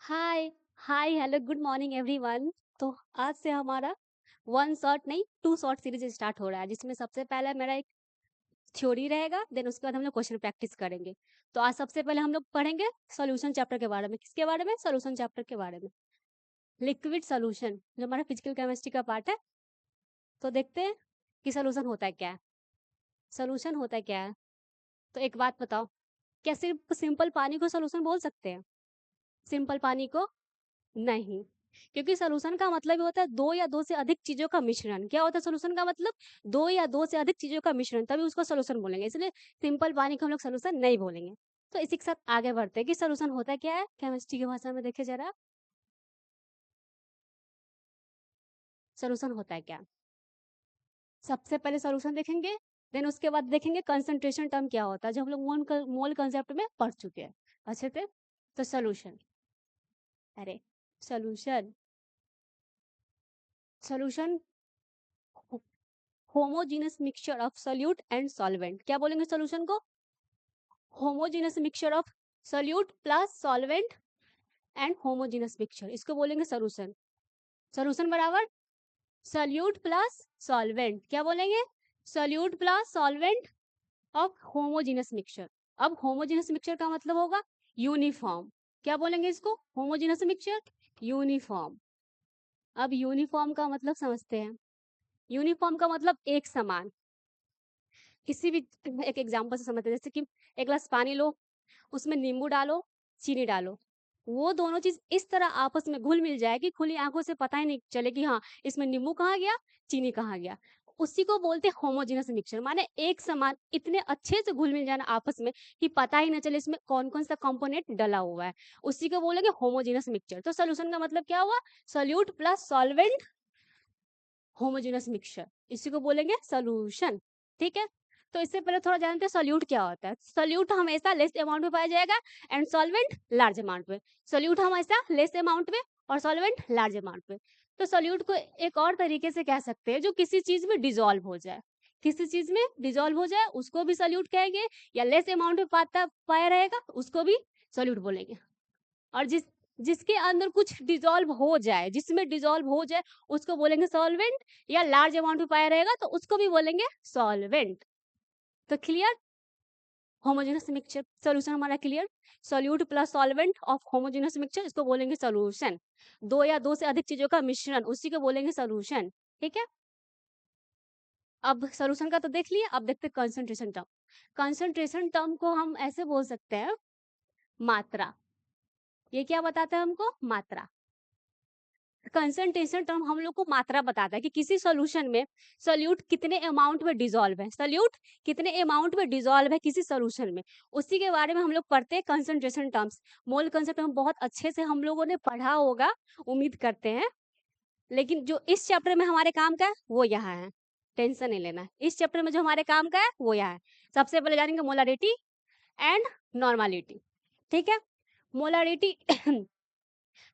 हाय hi hello good morning everyone. तो आज से हमारा वन शॉट नहीं टू शॉट सीरीज स्टार्ट हो रहा है, जिसमें सबसे पहले मेरा एक थ्योरी रहेगा, देन उसके बाद हम लोग क्वेश्चन प्रैक्टिस करेंगे। तो आज सबसे पहले हम लोग पढ़ेंगे सॉल्यूशन चैप्टर के बारे में। किसके बारे में? सॉल्यूशन चैप्टर के बारे में। लिक्विड सॉल्यूशन जो हमारा फिजिकल केमिस्ट्री का पार्ट है। तो देखते हैं कि सॉल्यूशन होता है क्या है। सॉल्यूशन होता है क्या है? तो एक बात बताओ, क्या सिर्फ सिंपल पानी को सॉल्यूशन बोल सकते हैं? सिंपल पानी को नहीं, क्योंकि सॉल्यूशन का मतलब ही होता है दो या दो से अधिक चीजों का मिश्रण। क्या होता है सॉल्यूशन का मतलब? दो या दो से अधिक चीजों का मिश्रण, तभी उसको सॉल्यूशन बोलेंगे। इसलिए सिंपल पानी को हम लोग सॉल्यूशन नहीं बोलेंगे। तो इसी के साथ आगे बढ़ते हैं कि सॉल्यूशन होता क्या है केमिस्ट्री की भाषा में। देखे जरा, सॉल्यूशन होता है क्या। सबसे पहले सॉल्यूशन देखेंगे, देन उसके बाद देखेंगे कंसंट्रेशन टर्म क्या होता है, जो हम लोग मोल कंसेप्ट में पढ़ चुके हैं अच्छे से। तो सॉल्यूशन, अरे solution, solution homogeneous mixture of solute and solvent. क्या बोलेंगे सॉल्यूशन को? Homogeneous mixture of solute plus solvent and homogeneous mixture, इसको बोलेंगे सॉल्यूशन। सॉल्यूशन बराबर सोल्यूट प्लस सॉल्वेंट। क्या बोलेंगे? Solute plus solvent of homogeneous mixture. अब होमोजीनस मिक्सचर का मतलब होगा यूनिफॉर्म। क्या बोलेंगे इसको? Homogeneous mixture uniform. अब यूनिफॉर्म का मतलब समझते हैं। यूनिफॉर्म का मतलब एक समान। किसी भी एक एग्जांपल से समझते हैं, जैसे कि एक गिलास पानी लो, उसमें नींबू डालो, चीनी डालो, वो दोनों चीज इस तरह आपस में घुल मिल जाए कि खुली आंखों से पता ही नहीं चले कि हाँ इसमें नींबू कहाँ गया, चीनी कहाँ गया। उसी को बोलते हैं होमोजेनस मिक्सचर, माने एक समान इतने अच्छे से घुल मिल जाना आपस में कि पता ही ना चले इसमें कौन कौन सा कंपोनेंट डला हुआ है। उसी को बोलेंगे होमोजेनस मिक्सचर। तो सोल्यूशन का मतलब क्या हुआ? Solute plus solvent homogeneous mixture, इसी को बोलेंगे सोल्यूशन। ठीक है, तो इससे पहले थोड़ा जानते हैं सोल्यूट क्या होता है। सोल्यूट हमेशा लेस अमाउंट में पाया जाएगा एंड सॉल्वेंट लार्ज अमाउंट में। सोल्यूट हमेशा लेस अमाउंट में और सॉल्वेंट लार्ज अमाउंट में। तो सोल्यूट को एक और तरीके से कह सकते हैं जो किसी चीज में डिजोल्व हो जाए, किसी चीज में डिजोल्व हो जाए उसको भी सोल्यूट कहेंगे, या लेस अमाउंट में पाया रहेगा उसको भी सोल्यूट बोलेंगे। और जिसके अंदर कुछ डिजोल्व हो जाए, जिसमें डिजोल्व हो जाए उसको बोलेंगे सॉल्वेंट, या लार्ज अमाउंट में पाया रहेगा तो उसको भी बोलेंगे सॉल्वेंट। तो क्लियर? होमोजेनस मिक्सचर सॉल्यूशन हमारा clear. Solute plus solvent of homogeneous mixture, इसको बोलेंगे सॉल्यूशन। दो या दो से अधिक चीजों का मिश्रण, उसी को बोलेंगे सॉल्यूशन। ठीक है, अब सॉल्यूशन का तो देख लिया, अब देखते हैं कंसंट्रेशन टर्म। कंसंट्रेशन टर्म को हम ऐसे बोल सकते हैं मात्रा। ये क्या बताता है हमको? मात्रा। कंसंट्रेशन टर्म हम लोग को मात्रा बताता है कि किसी सॉल्यूशन में सोल्यूट कितने अमाउंट में डिसॉल्व है, सोल्यूट कितने अमाउंट में डिसॉल्व है किसी सॉल्यूशन में, उसी के बारे में हम लोग पढ़ते हैं कंसंट्रेशन टर्म्स। मोल कंसेप्ट हम बहुत अच्छे से हम लोगों ने पढ़ा होगा, उम्मीद करते हैं। लेकिन जो इस चैप्टर में हमारे काम का है वो यहाँ है, टेंशन नहीं लेना। इस चैप्टर में जो हमारे काम का है वो यहाँ है। सबसे पहले जानेंगे मोलारिटी एंड नॉर्मालिटी। ठीक है, मोलारिटी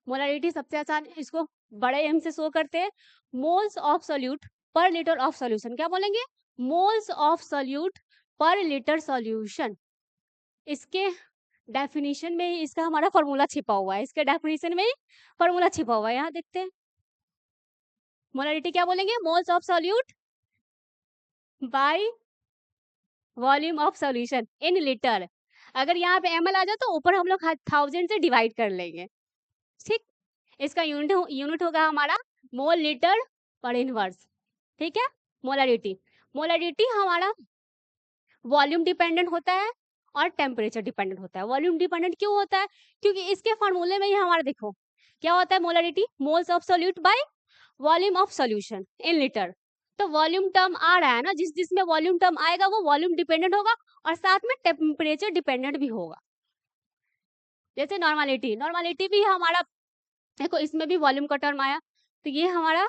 मोलारिटी सबसे आसान, इसको बड़े एम से शो करते हैं। मोल्स ऑफ सोल्यूट पर लीटर ऑफ सॉल्यूशन। क्या बोलेंगे? मोल्स ऑफ सोल्यूट पर लीटर सॉल्यूशन। इसके डेफिनेशन में ही इसका हमारा फॉर्मूला छिपा हुआ है, इसके डेफिनेशन में ही फॉर्मूला छिपा हुआ है। यहाँ देखते हैं मोलारिटी क्या बोलेंगे? Moles of solute by volume of solution in litre. अगर यहाँ पे ml आ जाए तो ऊपर हम लोग 1000 से डिवाइड कर लेंगे। ठीक, इसका यूनिट होगा हमारा मोल लीटर पर इनवर्स। ठीक है, मोलारिटी, मोलारिटी हमारा वॉल्यूम डिपेंडेंट होता है और टेम्परेचर डिपेंडेंट होता है। वॉल्यूम डिपेंडेंट क्यों होता है? क्योंकि इसके फॉर्मूले में ही हमारा देखो क्या होता है, molarity moles of solute by volume of solution in litre. तो वॉल्यूम टर्म आ रहा है ना, जिसमें वॉल्यूम टर्म आएगा वो वॉल्यूम डिपेंडेंट होगा और साथ में टेम्परेचर डिपेंडेंट भी होगा। जैसे नॉर्मालिटी, नॉर्मालिटी भी हमारा देखो इसमें भी वॉल्यूम का टर्म आया, तो ये हमारा,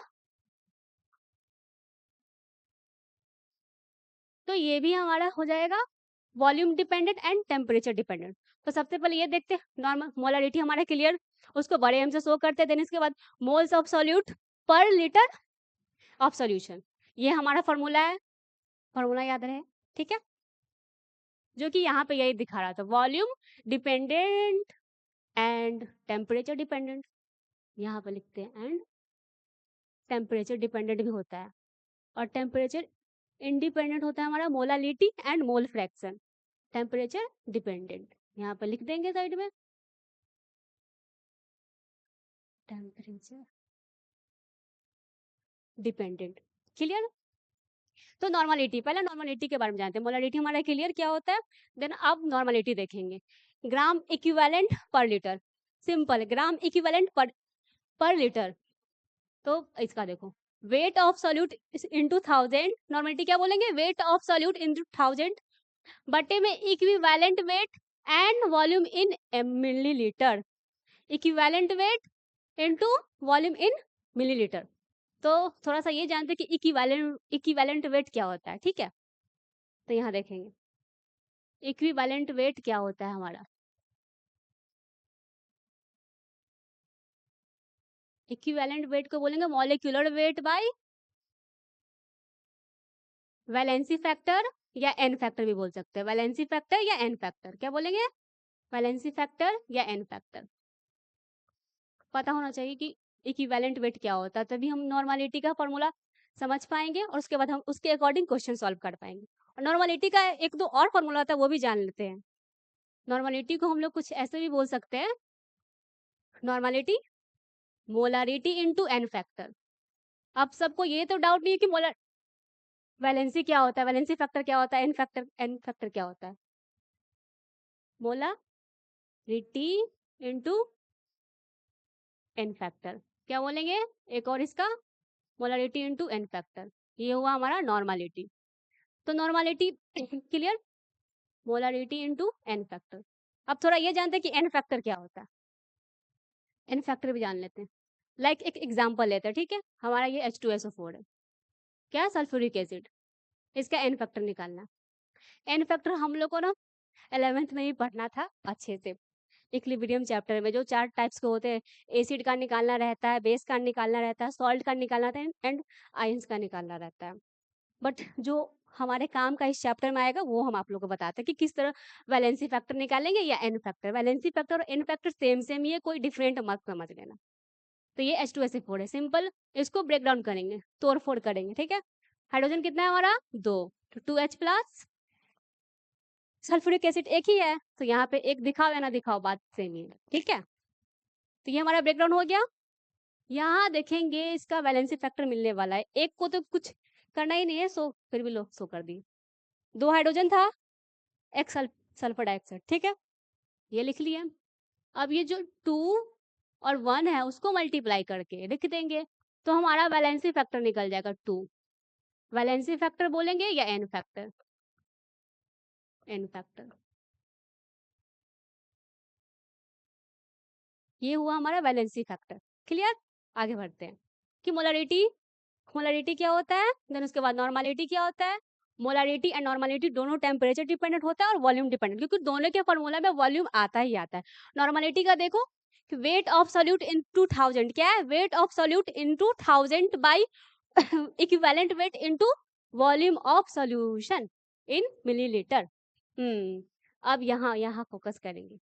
तो ये भी हमारा हो जाएगा volume dependent and temperature dependent. तो सबसे पहले ये देखते हैं नॉर्मल मोलारिटी हमारा क्लियर, उसको बड़े एम से शो करते हैं। देन इसके बाद मोल्स ऑफ सॉल्यूट पर लीटर ऑफ सॉल्यूशन, ये हमारा फॉर्मूला है, फॉर्मूला याद रहे। ठीक है, जो कि यहाँ पे यही दिखा रहा था, volume dependent and temperature dependent, यहाँ पर लिखते हैं एंड टेम्परेचर डिपेंडेंट भी होता है, और टेम्परेचर इंडिपेंडेंट होता है हमारा molality and mole fraction. Temperature dependent यहाँ पर लिख देंगे साइड में, टेम्परेचर डिपेंडेंट। क्लियर? तो नॉर्मलिटी, पहले नॉर्मलिटी के बारे में जानते हैं। मोलालिटी हमारा क्लियर क्या होता है, देन अब नॉर्मलिटी देखेंगे। ग्राम इक्विवेलेंट पर लीटर, सिंपल, ग्राम इक्विवेलेंट पर लीटर। तो इसका देखो, weight of solute into 1000, normality क्या बोलेंगे, वेट ऑफ सॉल्यूट इनटू 1000 बटे में equivalent weight and volume in millilitre, equivalent weight into volume in millilitre. तो थोड़ा सा ये जानते हैं कि इक्विवेलेंट वेट क्या होता है, ठीक है। तो यहाँ देखेंगे इक्विवेलेंट वेट क्या होता है हमारा। इक्विवेलेंट वेट को बोलेंगे molecular weight by valency factor, या एन फैक्टर भी बोल सकते हैं, वैलेंसी फैक्टर या एन फैक्टर, क्या बोलेंगे, वैलेंसी फैक्टर या एन फैक्टर। पता होना चाहिए कि इक्विवेलेंट वेट क्या होता है, तभी हम नॉर्मलिटी का फॉर्मूला समझ पाएंगे और उसके बाद हम उसके अकॉर्डिंग क्वेश्चन सॉल्व कर पाएंगे। और नॉर्मलिटी का एक दो और फॉर्मूला होता है, वो भी जान लेते हैं। नॉर्मलिटी को हम लोग कुछ ऐसे भी बोल सकते हैं, normality molarity into N factor. अब सबको ये तो डाउट नहीं है कि मोलर वैलेंसी क्या होता है, वैलेंसी फैक्टर क्या होता है, एन फैक्टर क्या होता है। मोलारिटी इनटू एन फैक्टर क्या बोलेंगे, एक और इसका मोलारिटी इनटू एन फैक्टर। ये हुआ हमारा नॉर्मलिटी। तो normality clear, molarity into N factor. अब थोड़ा ये जानते हैं कि एन फैक्टर क्या होता है, एन फैक्टर भी जान लेते हैं। लाइक एक एग्जांपल लेते हैं, ठीक है। हमारा ये H2SO4 है, क्या, सल्फ्यूरिक एसिड, इसका एन फैक्टर निकालना। एन फैक्टर हम लोग को ना 11th में ही पढ़ना था अच्छे से, इक्विलिब्रियम चैप्टर में जो 4 टाइप्स के होते हैं, एसिड का निकालना रहता है, बेस का निकालना रहता है, सॉल्ट का निकालना रहता है एंड आयंस का निकालना रहता है। बट जो हमारे काम का इस चैप्टर में आएगा वो हम आप लोगों को बताते हैं कि किस तरह वैलेंसी फैक्टर निकालेंगे या एन फैक्टर। वैलेंसी फैक्टर और एन फैक्टर सेम सेम ही है, कोई डिफरेंट मत समझ लेना। तो ये H2SO4 है, सिंपल। इसको ब्रेक डाउन करेंगे, तोड़ फोड़ करेंगे, ठीक है। हाइड्रोजन कितना है हमारा, 2, तो 2H प्लस, सल्फ्यूरिक एसिड एक ही है, तो यहाँ पे एक दिखाओ या ना दिखाओ, बात सेम ही है, ठीक है। तो ये हमारा ब्रेकडाउन हो गया। यहाँ देखेंगे इसका वैलेंसी फैक्टर मिलने वाला है, एक को तो कुछ करना ही नहीं है, सो फिर भी लो सो कर दी। 2 हाइड्रोजन था, एक सल्फर डाइऑक्साइड, ठीक है, ये लिख लिया। अब ये जो 2 और 1 है उसको मल्टीप्लाई करके लिख देंगे, तो हमारा वैलेंसी फैक्टर निकल जाएगा 2। वैलेंसी फैक्टर बोलेंगे या एन फैक्टर, एन फैक्टर। ये हुआ हमारा वैलेंसी फैक्टर। क्लियर? आगे बढ़ते हैं कि मोलारिटी, मोलारिटी क्या होता है, देन उसके बाद नॉर्मलिटी क्या होता है। मोलारिटी एंड नॉर्मलिटी दोनों टेम्परेचर डिपेंडेंट होता है और वॉल्यूम डिपेंडेंट, क्योंकि दोनों के फॉर्मूला में वॉल्यूम आता ही आता है। नॉर्मलिटी का देखो कि वेट ऑफ सॉल्यूट इनटू 1000 क्या है, weight of solute into 1000 by equivalent weight into volume of solution in millilitre. अब यहाँ यहाँ फोकस करेंगे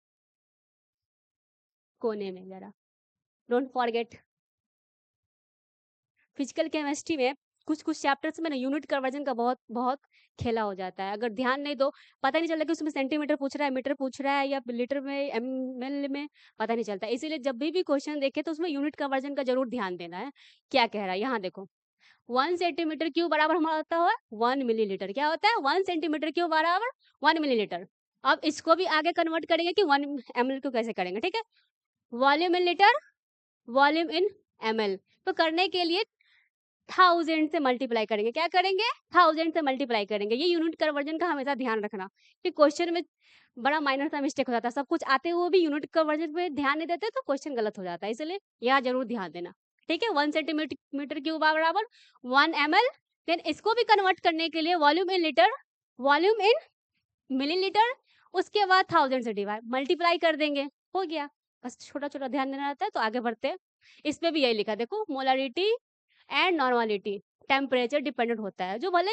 कोने में जरा, डोंट फॉरगेट। फिजिकल केमिस्ट्री में कुछ कुछ चैप्टर्स में ना यूनिट कन्वर्जन का बहुत बहुत खेला हो जाता है, अगर ध्यान नहीं दो पता नहीं चलता कि उसमें सेंटीमीटर पूछ रहा है, मीटर पूछ रहा है या लीटर में, एमएल में, पता नहीं चलता। इसीलिए जब भी क्वेश्चन देखे तो उसमें यूनिट कन्वर्जन का जरूर ध्यान देना है। क्या कह रहा है यहाँ देखो, 1 सेंटीमीटर क्यूब बराबर हमारा होता है 1 मिलीलीटर। क्या होता है, 1 सेंटीमीटर क्यूब बराबर 1 मिलीलीटर। अब इसको भी आगे कन्वर्ट करेंगे कि 1 ml को कैसे करेंगे, ठीक है। Volume in litre, volume in ml, तो करने के लिए 1000 से मल्टीप्लाई करेंगे। क्या करेंगे, 1000 से मल्टीप्लाई करेंगे। ये यूनिट कन्वर्जन का हमेशा ध्यान रखना कि क्वेश्चन में बड़ा माइनर सा मिस्टेक हो जाता है, सब कुछ आते हुए भी यूनिट कन्वर्जन पे ध्यान नहीं देते तो क्वेश्चन गलत हो जाता है, इसलिए यहाँ जरूर ध्यान देना, ठीक है। 1 सेंटीमीटर क्यूब बराबर 1 ml। देन इसको भी कन्वर्ट करने के लिए volume in litre, volume in millilitre, उसके बाद 1000 से डिवाइड मल्टीप्लाई कर देंगे, हो गया। बस छोटा छोटा ध्यान देना रहता है। तो आगे बढ़ते हैं, इसमें भी यही लिखा देखो, molarity and normality temperature dependent होता है, जो भले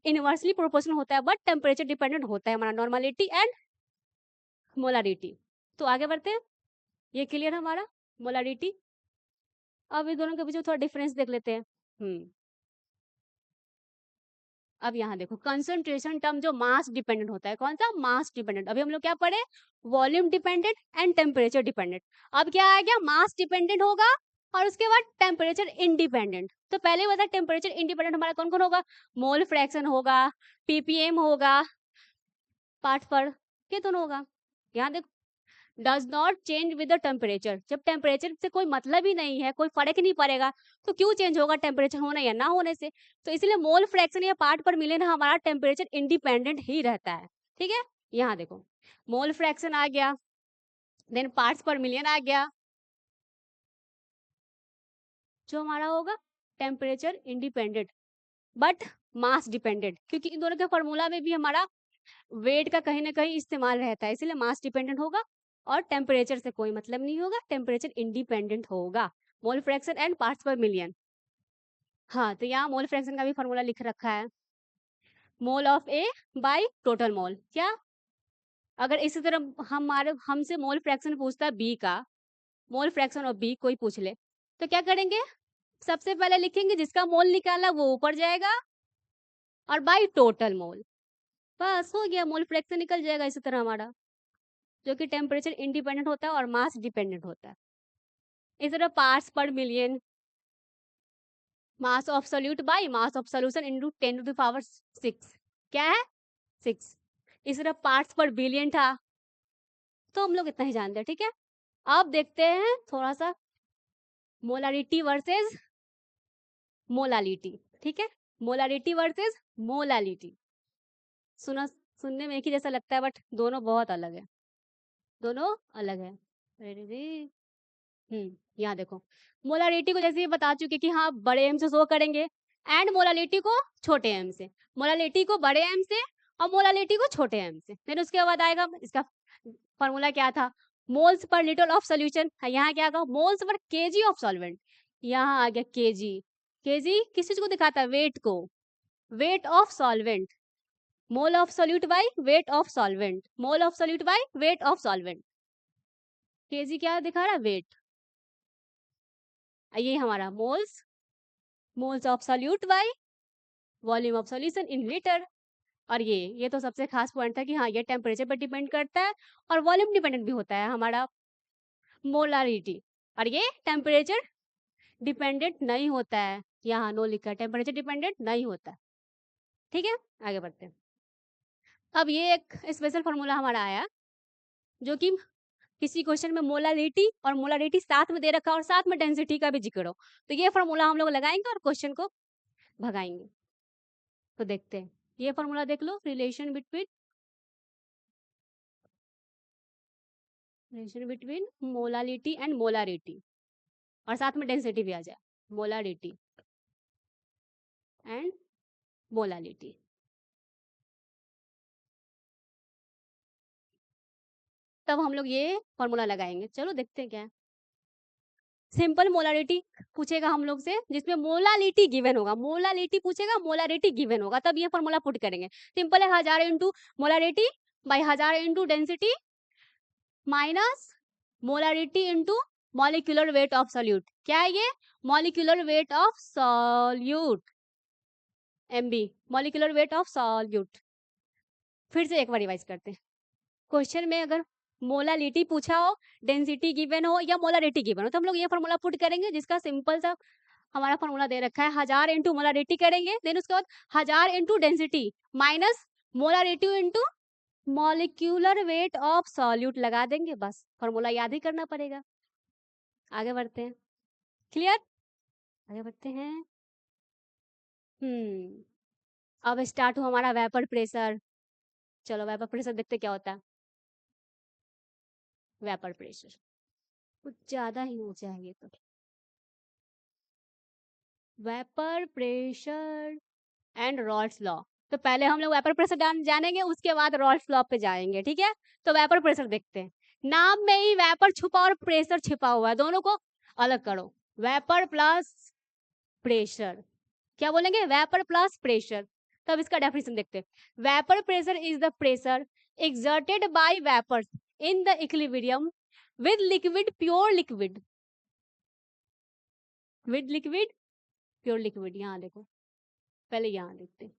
इनवर्सली प्रोपोर्शनल होता है बट टेम्परेचर डिपेंडेंट होता है हमारा नॉर्मलिटी एंड मोलारिटी। तो आगे बढ़ते हैं, ये क्लियर हमारा मोलारिटी। अब इन दोनों के बीच में थोड़ा डिफरेंस देख लेते हैं। अब यहाँ देखो कंसंट्रेशन टर्म जो मास डिपेंडेंट होता है, कौन सा? Mass dependent. अभी हम लोग क्या पढ़े? Volume dependent and temperature dependent. अब क्या आ गया? मास डिपेंडेंट होगा और उसके बाद टेम्परेचर इंडिपेंडेंट। तो पहले बता टेम्परेचर इंडिपेंडेंट हमारा कौन कौन होगा? मोल फ्रैक्शन होगा, पीपीएम होगा, पार्ट पर, ये दोनों होगा। यहाँ देखो does not change with the temperature. जब टेम्परेचर से कोई मतलब ही नहीं है, कोई फर्क ही नहीं पड़ेगा, तो क्यों चेंज होगा टेम्परेचर होने या ना होने से? तो इसलिए मोल फ्रैक्शन या पार्ट पर मिलियन हमारा टेम्परेचर इंडिपेंडेंट ही रहता है। ठीक है, यहाँ देखो मोल फ्रैक्शन आ गया, देन पार्ट्स पर मिलियन आ गया, जो हमारा होगा temperature independent but mass dependent, क्योंकि इन दोनों के फॉर्मूला में भी हमारा वेट का कहीं ना कहीं इस्तेमाल रहता है, इसलिए मास डिपेंडेंट होगा और टेम्परेचर से कोई मतलब नहीं होगा, टेम्परेचर इंडिपेंडेंट होगा। Mole fraction and parts per million. हाँ, तो यहाँ मोल फ्रैक्शन का भी फॉर्मूला लिख रखा है, mole of A by total mole. क्या अगर इसी तरह हमारे हमसे मोल फ्रैक्शन पूछता है बी का, मोल फ्रैक्शन ऑफ बी कोई पूछ ले, तो क्या करेंगे? सबसे पहले लिखेंगे जिसका मोल निकाला वो ऊपर जाएगा और बाय टोटल मोल, बस हो गया, मोल फ्रैक्शन निकल जाएगा इसी तरह हमारा, जो कि टेम्परेचर इंडिपेंडेंट होता है और मास डिपेंडेंट होता है। इस तरह parts per million, mass of solute by mass of solution into 10 to the power 6, क्या है? 6। इस तरह पार्ट्स पर बिलियन था, तो हम लोग इतना ही जानते हैं। ठीक है, अब देखते हैं थोड़ा सा मोलारिटी वर्सेस मोलालिटी। ठीक है, मोलारिटी वर्सेस मोलालिटी। सुनने में एक ही जैसा लगता है बट दोनों बहुत अलग है, दोनों अलग है। अरे यहाँ देखो मोलारिटी को जैसे ये बता चुके कि हाँ बड़े एम से शो करेंगे, एंड मोलालिटी को छोटे एम से, मोलालिटी को बड़े एम से और मोलालिटी को छोटे एम से। फिर उसके बाद आएगा इसका फॉर्मूला क्या था? Moles per litre of solution. यहाँ क्या था? Moles per KG of solvent. यहाँ आ गया केजी। केजी किस चीज को दिखाता है? वेट को, weight of solvent. Mole of solute by weight of solvent, mole of solute by weight of solvent. KG क्या दिखा रहा है? वेट। ये हमारा moles, moles of solute by volume of solution in litre. और ये तो सबसे खास पॉइंट था कि हाँ ये टेम्परेचर पर डिपेंड करता है और वॉल्यूम डिपेंडेंट भी होता है हमारा मोलारिटी, और ये टेम्परेचर डिपेंडेंट नहीं होता है। यहाँ नो लिखा है, टेम्परेचर डिपेंडेंट नहीं होता है। ठीक है, आगे बढ़ते हैं। अब ये एक स्पेशल फॉर्मूला हमारा आया, जो कि किसी क्वेश्चन में मोलारिटी और मोलारिटी साथ में दे रखा और साथ में डेंसिटी का भी जिक्र हो, तो ये फॉर्मूला हम लोग लगाएंगे और क्वेश्चन को भगाएंगे। तो देखते हैं, ये फॉर्मूला देख लो, relation between molality and molarity, और साथ में डेंसिटी भी आ जाए, मोलारिटी एंड मोलालिटी। तब हम लोग ये फॉर्मूला लगाएंगे। चलो देखते हैं क्या है। सिंपल मोलारिटी पूछेगा हम लोग से, जिसमें मोलालिटी गिवन होगा, मोलालिटी पूछेगा, मोलारिटी गिवन होगा, तब ये फॉर्मूला पुट करेंगे। सिंपल है, 1000 into molarity by 1000 into density minus molarity into molecular weight of solute. क्या है ये? Molecular weight of solute, MB, molecular weight of solute. फिर से एक बार रिवाइज करते हैं। क्वेश्चन में अगर मोलालिटी पूछा हो, डेंसिटी गिवन हो या मोलारिटी गिवन हो, तो हम लोग ये फॉर्मूला पुट करेंगे, जिसका सिंपल सा हमारा फॉर्मूला दे रखा है, 1000 इंटू मोलारिटी करेंगे, देन उसके बाद 1000 into density minus molarity into molecular weight of solute लगा देंगे, बस फॉर्मूला याद ही करना पड़ेगा। आगे बढ़ते हैं, क्लियर? आगे बढ़ते हैं। अब स्टार्ट हो हमारा वेपर प्रेशर। चलो वेपर प्रेशर देखते क्या होता है। वेपर प्रेशर कुछ ज्यादा ही हो जाएंगे तो, vapour pressure and Rawls law. तो पहले हम लोग वेपर प्रेशर जानेंगे, उसके बाद रॉल्स लॉ पे जाएंगे। ठीक है, तो वेपर प्रेशर देखते हैं। नाम में ही वेपर छुपा और प्रेशर छिपा हुआ है, दोनों को अलग करो। वेपर प्लस प्रेशर, क्या बोलेंगे? Vapour plus pressure. तब इसका डेफिनेशन देखते हैं। Vapour pressure is the pressure exerted by vapors in the equilibrium with liquid pure liquid, with liquid pure liquid, यहाँ देखो, पहले यहाँ देखते हैं।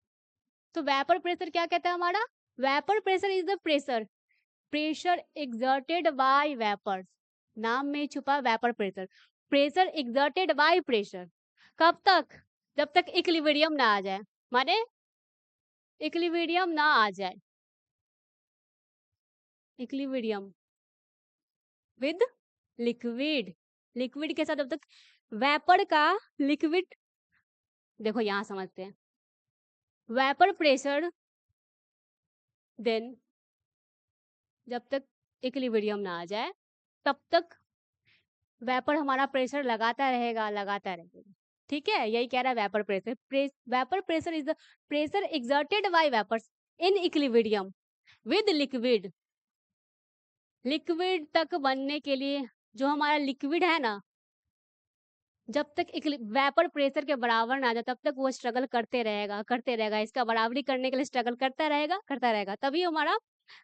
तो वेपर प्रेशर क्या कहता है हमारा, vapour pressure is the pressure, pressure exerted by vapours, नाम में छुपा vapour pressure, pressure exerted by pressure, कब तक, जब तक इक्विलिब्रियम ना आ जाए, माने इक्विलिब्रियम ना आ जाए, इक्विलिब्रियम विद लिक्विड, लिक्विड के साथ जब तक वेपर का लिक्विड, देखो यहां समझते हैं, वेपर प्रेशर देन जब तक इक्विलिब्रियम ना आ जाए तब तक वेपर हमारा प्रेशर लगाता रहेगा, लगाता रहेगा, ठीक है, यही कह रहा है vapour pressure, vapour pressure is the pressure exerted by vapours in equilibrium with liquid, liquid तक बनने के लिए जो हमारा लिक्विड है ना, जब तक वेपर प्रेशर के बराबर ना आ जाए तब तक वो स्ट्रगल करते रहेगा, करते रहेगा, इसका बराबरी करने के लिए स्ट्रगल करता रहेगा, करता रहेगा, तभी हमारा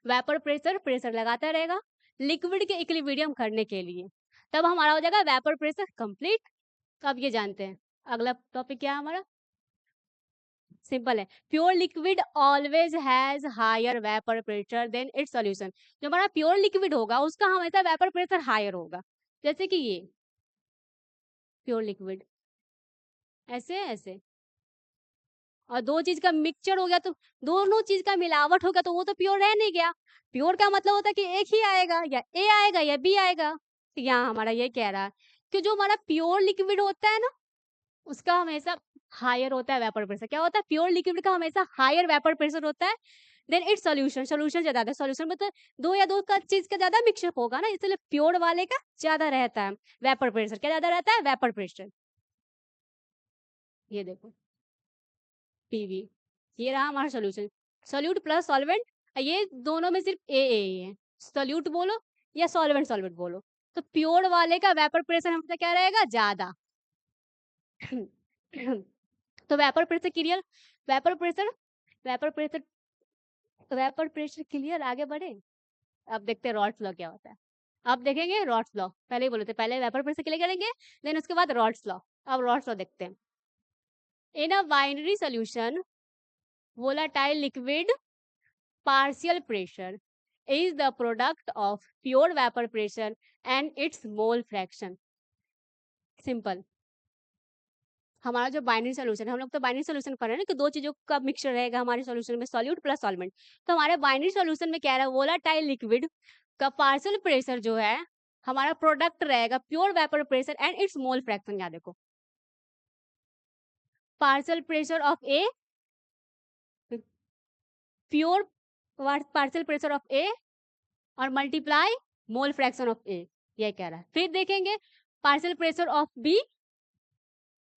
वेपर प्रेशर प्रेशर लगाता रहेगा लिक्विड के इक्विलिब्रियम करने के लिए, तब हमारा हो जाएगा वेपर प्रेशर कंप्लीट। तो अब ये जानते हैं अगला टॉपिक क्या है हमारा, सिंपल है, pure liquid always has higher vapour pressure than its solution, जो हमारा प्योर लिक्विड होगा उसका हमेशा वेपर प्रेशर हायर होगा, जैसे कि ये प्योर लिक्विड ऐसे ऐसे, और दो चीज का मिक्सचर हो गया तो दोनों चीज का मिलावट हो गया तो वो तो प्योर रह नहीं गया, प्योर का मतलब होता है कि एक ही आएगा, या ए आएगा या बी आएगा, तो यहाँ हमारा ये कह रहा है कि जो हमारा प्योर लिक्विड होता है ना उसका हमेशा हायर होता है वेपर प्रेशर, क्या होता है प्योर लिक्विड का हमेशा हायर वेपर प्रेशर होता है देन इट्स सॉल्यूशन, सॉल्यूशन ज्यादा है, सॉल्यूशन में तो दो या दो का चीज का ज्यादा मिक्सअप होगा ना, इसलिए प्योर वाले का ज्यादा रहता है वेपर प्रेशर, क्या ज्यादा रहता है वेपर प्रेशर, ये देखो पीवी, ये रहा हमारा सोल्यूशन, सोल्यूट प्लस सॉल्वेंट, ये दोनों में सिर्फ ए है, सोल्यूट बोलो या सॉल्वेंट सॉल्वेंट बोलो, तो प्योर वाले का वेपर प्रेशर हमेशा क्या रहेगा ज्यादा। तो vapour pressure clear, vapour pressure, vapour pressure, vapour pressure clear, आगे बढ़े, अब देखते हैं रॉल्स लॉ क्या होता है, अब देखेंगे रॉल्स लॉ, पहले ही बोले थे पहले वेपर प्रेशर क्लियर करेंगे देन उसके बाद रॉल्स लॉ, अब रॉल्स लॉ देखते हैं। In a binary solution volatile liquid partial pressure is the product of pure vapor pressure and its mole fraction, simple, हमारा जो बाइनरी सोल्यूशन है, हम लोग तो बाइनरी सोल्यूशन कर रहे हैं ना कि दो चीजों का मिक्सचर रहेगा हमारे सोल्यूशन में, सॉल्यूट प्लस सॉल्वेंट, तो हमारे बाइनरी सोल्यूशन में क्या रहा है वोलाटाइल लिक्विड का पार्शियल प्रेशर जो है हमारा प्रोडक्ट रहेगा pure vapour pressure and its mole fraction, यहाँ देखो partial pressure of A, pure partial pressure of A और multiply mole fraction of A, ये कह रहा है, फिर देखेंगे partial pressure of B,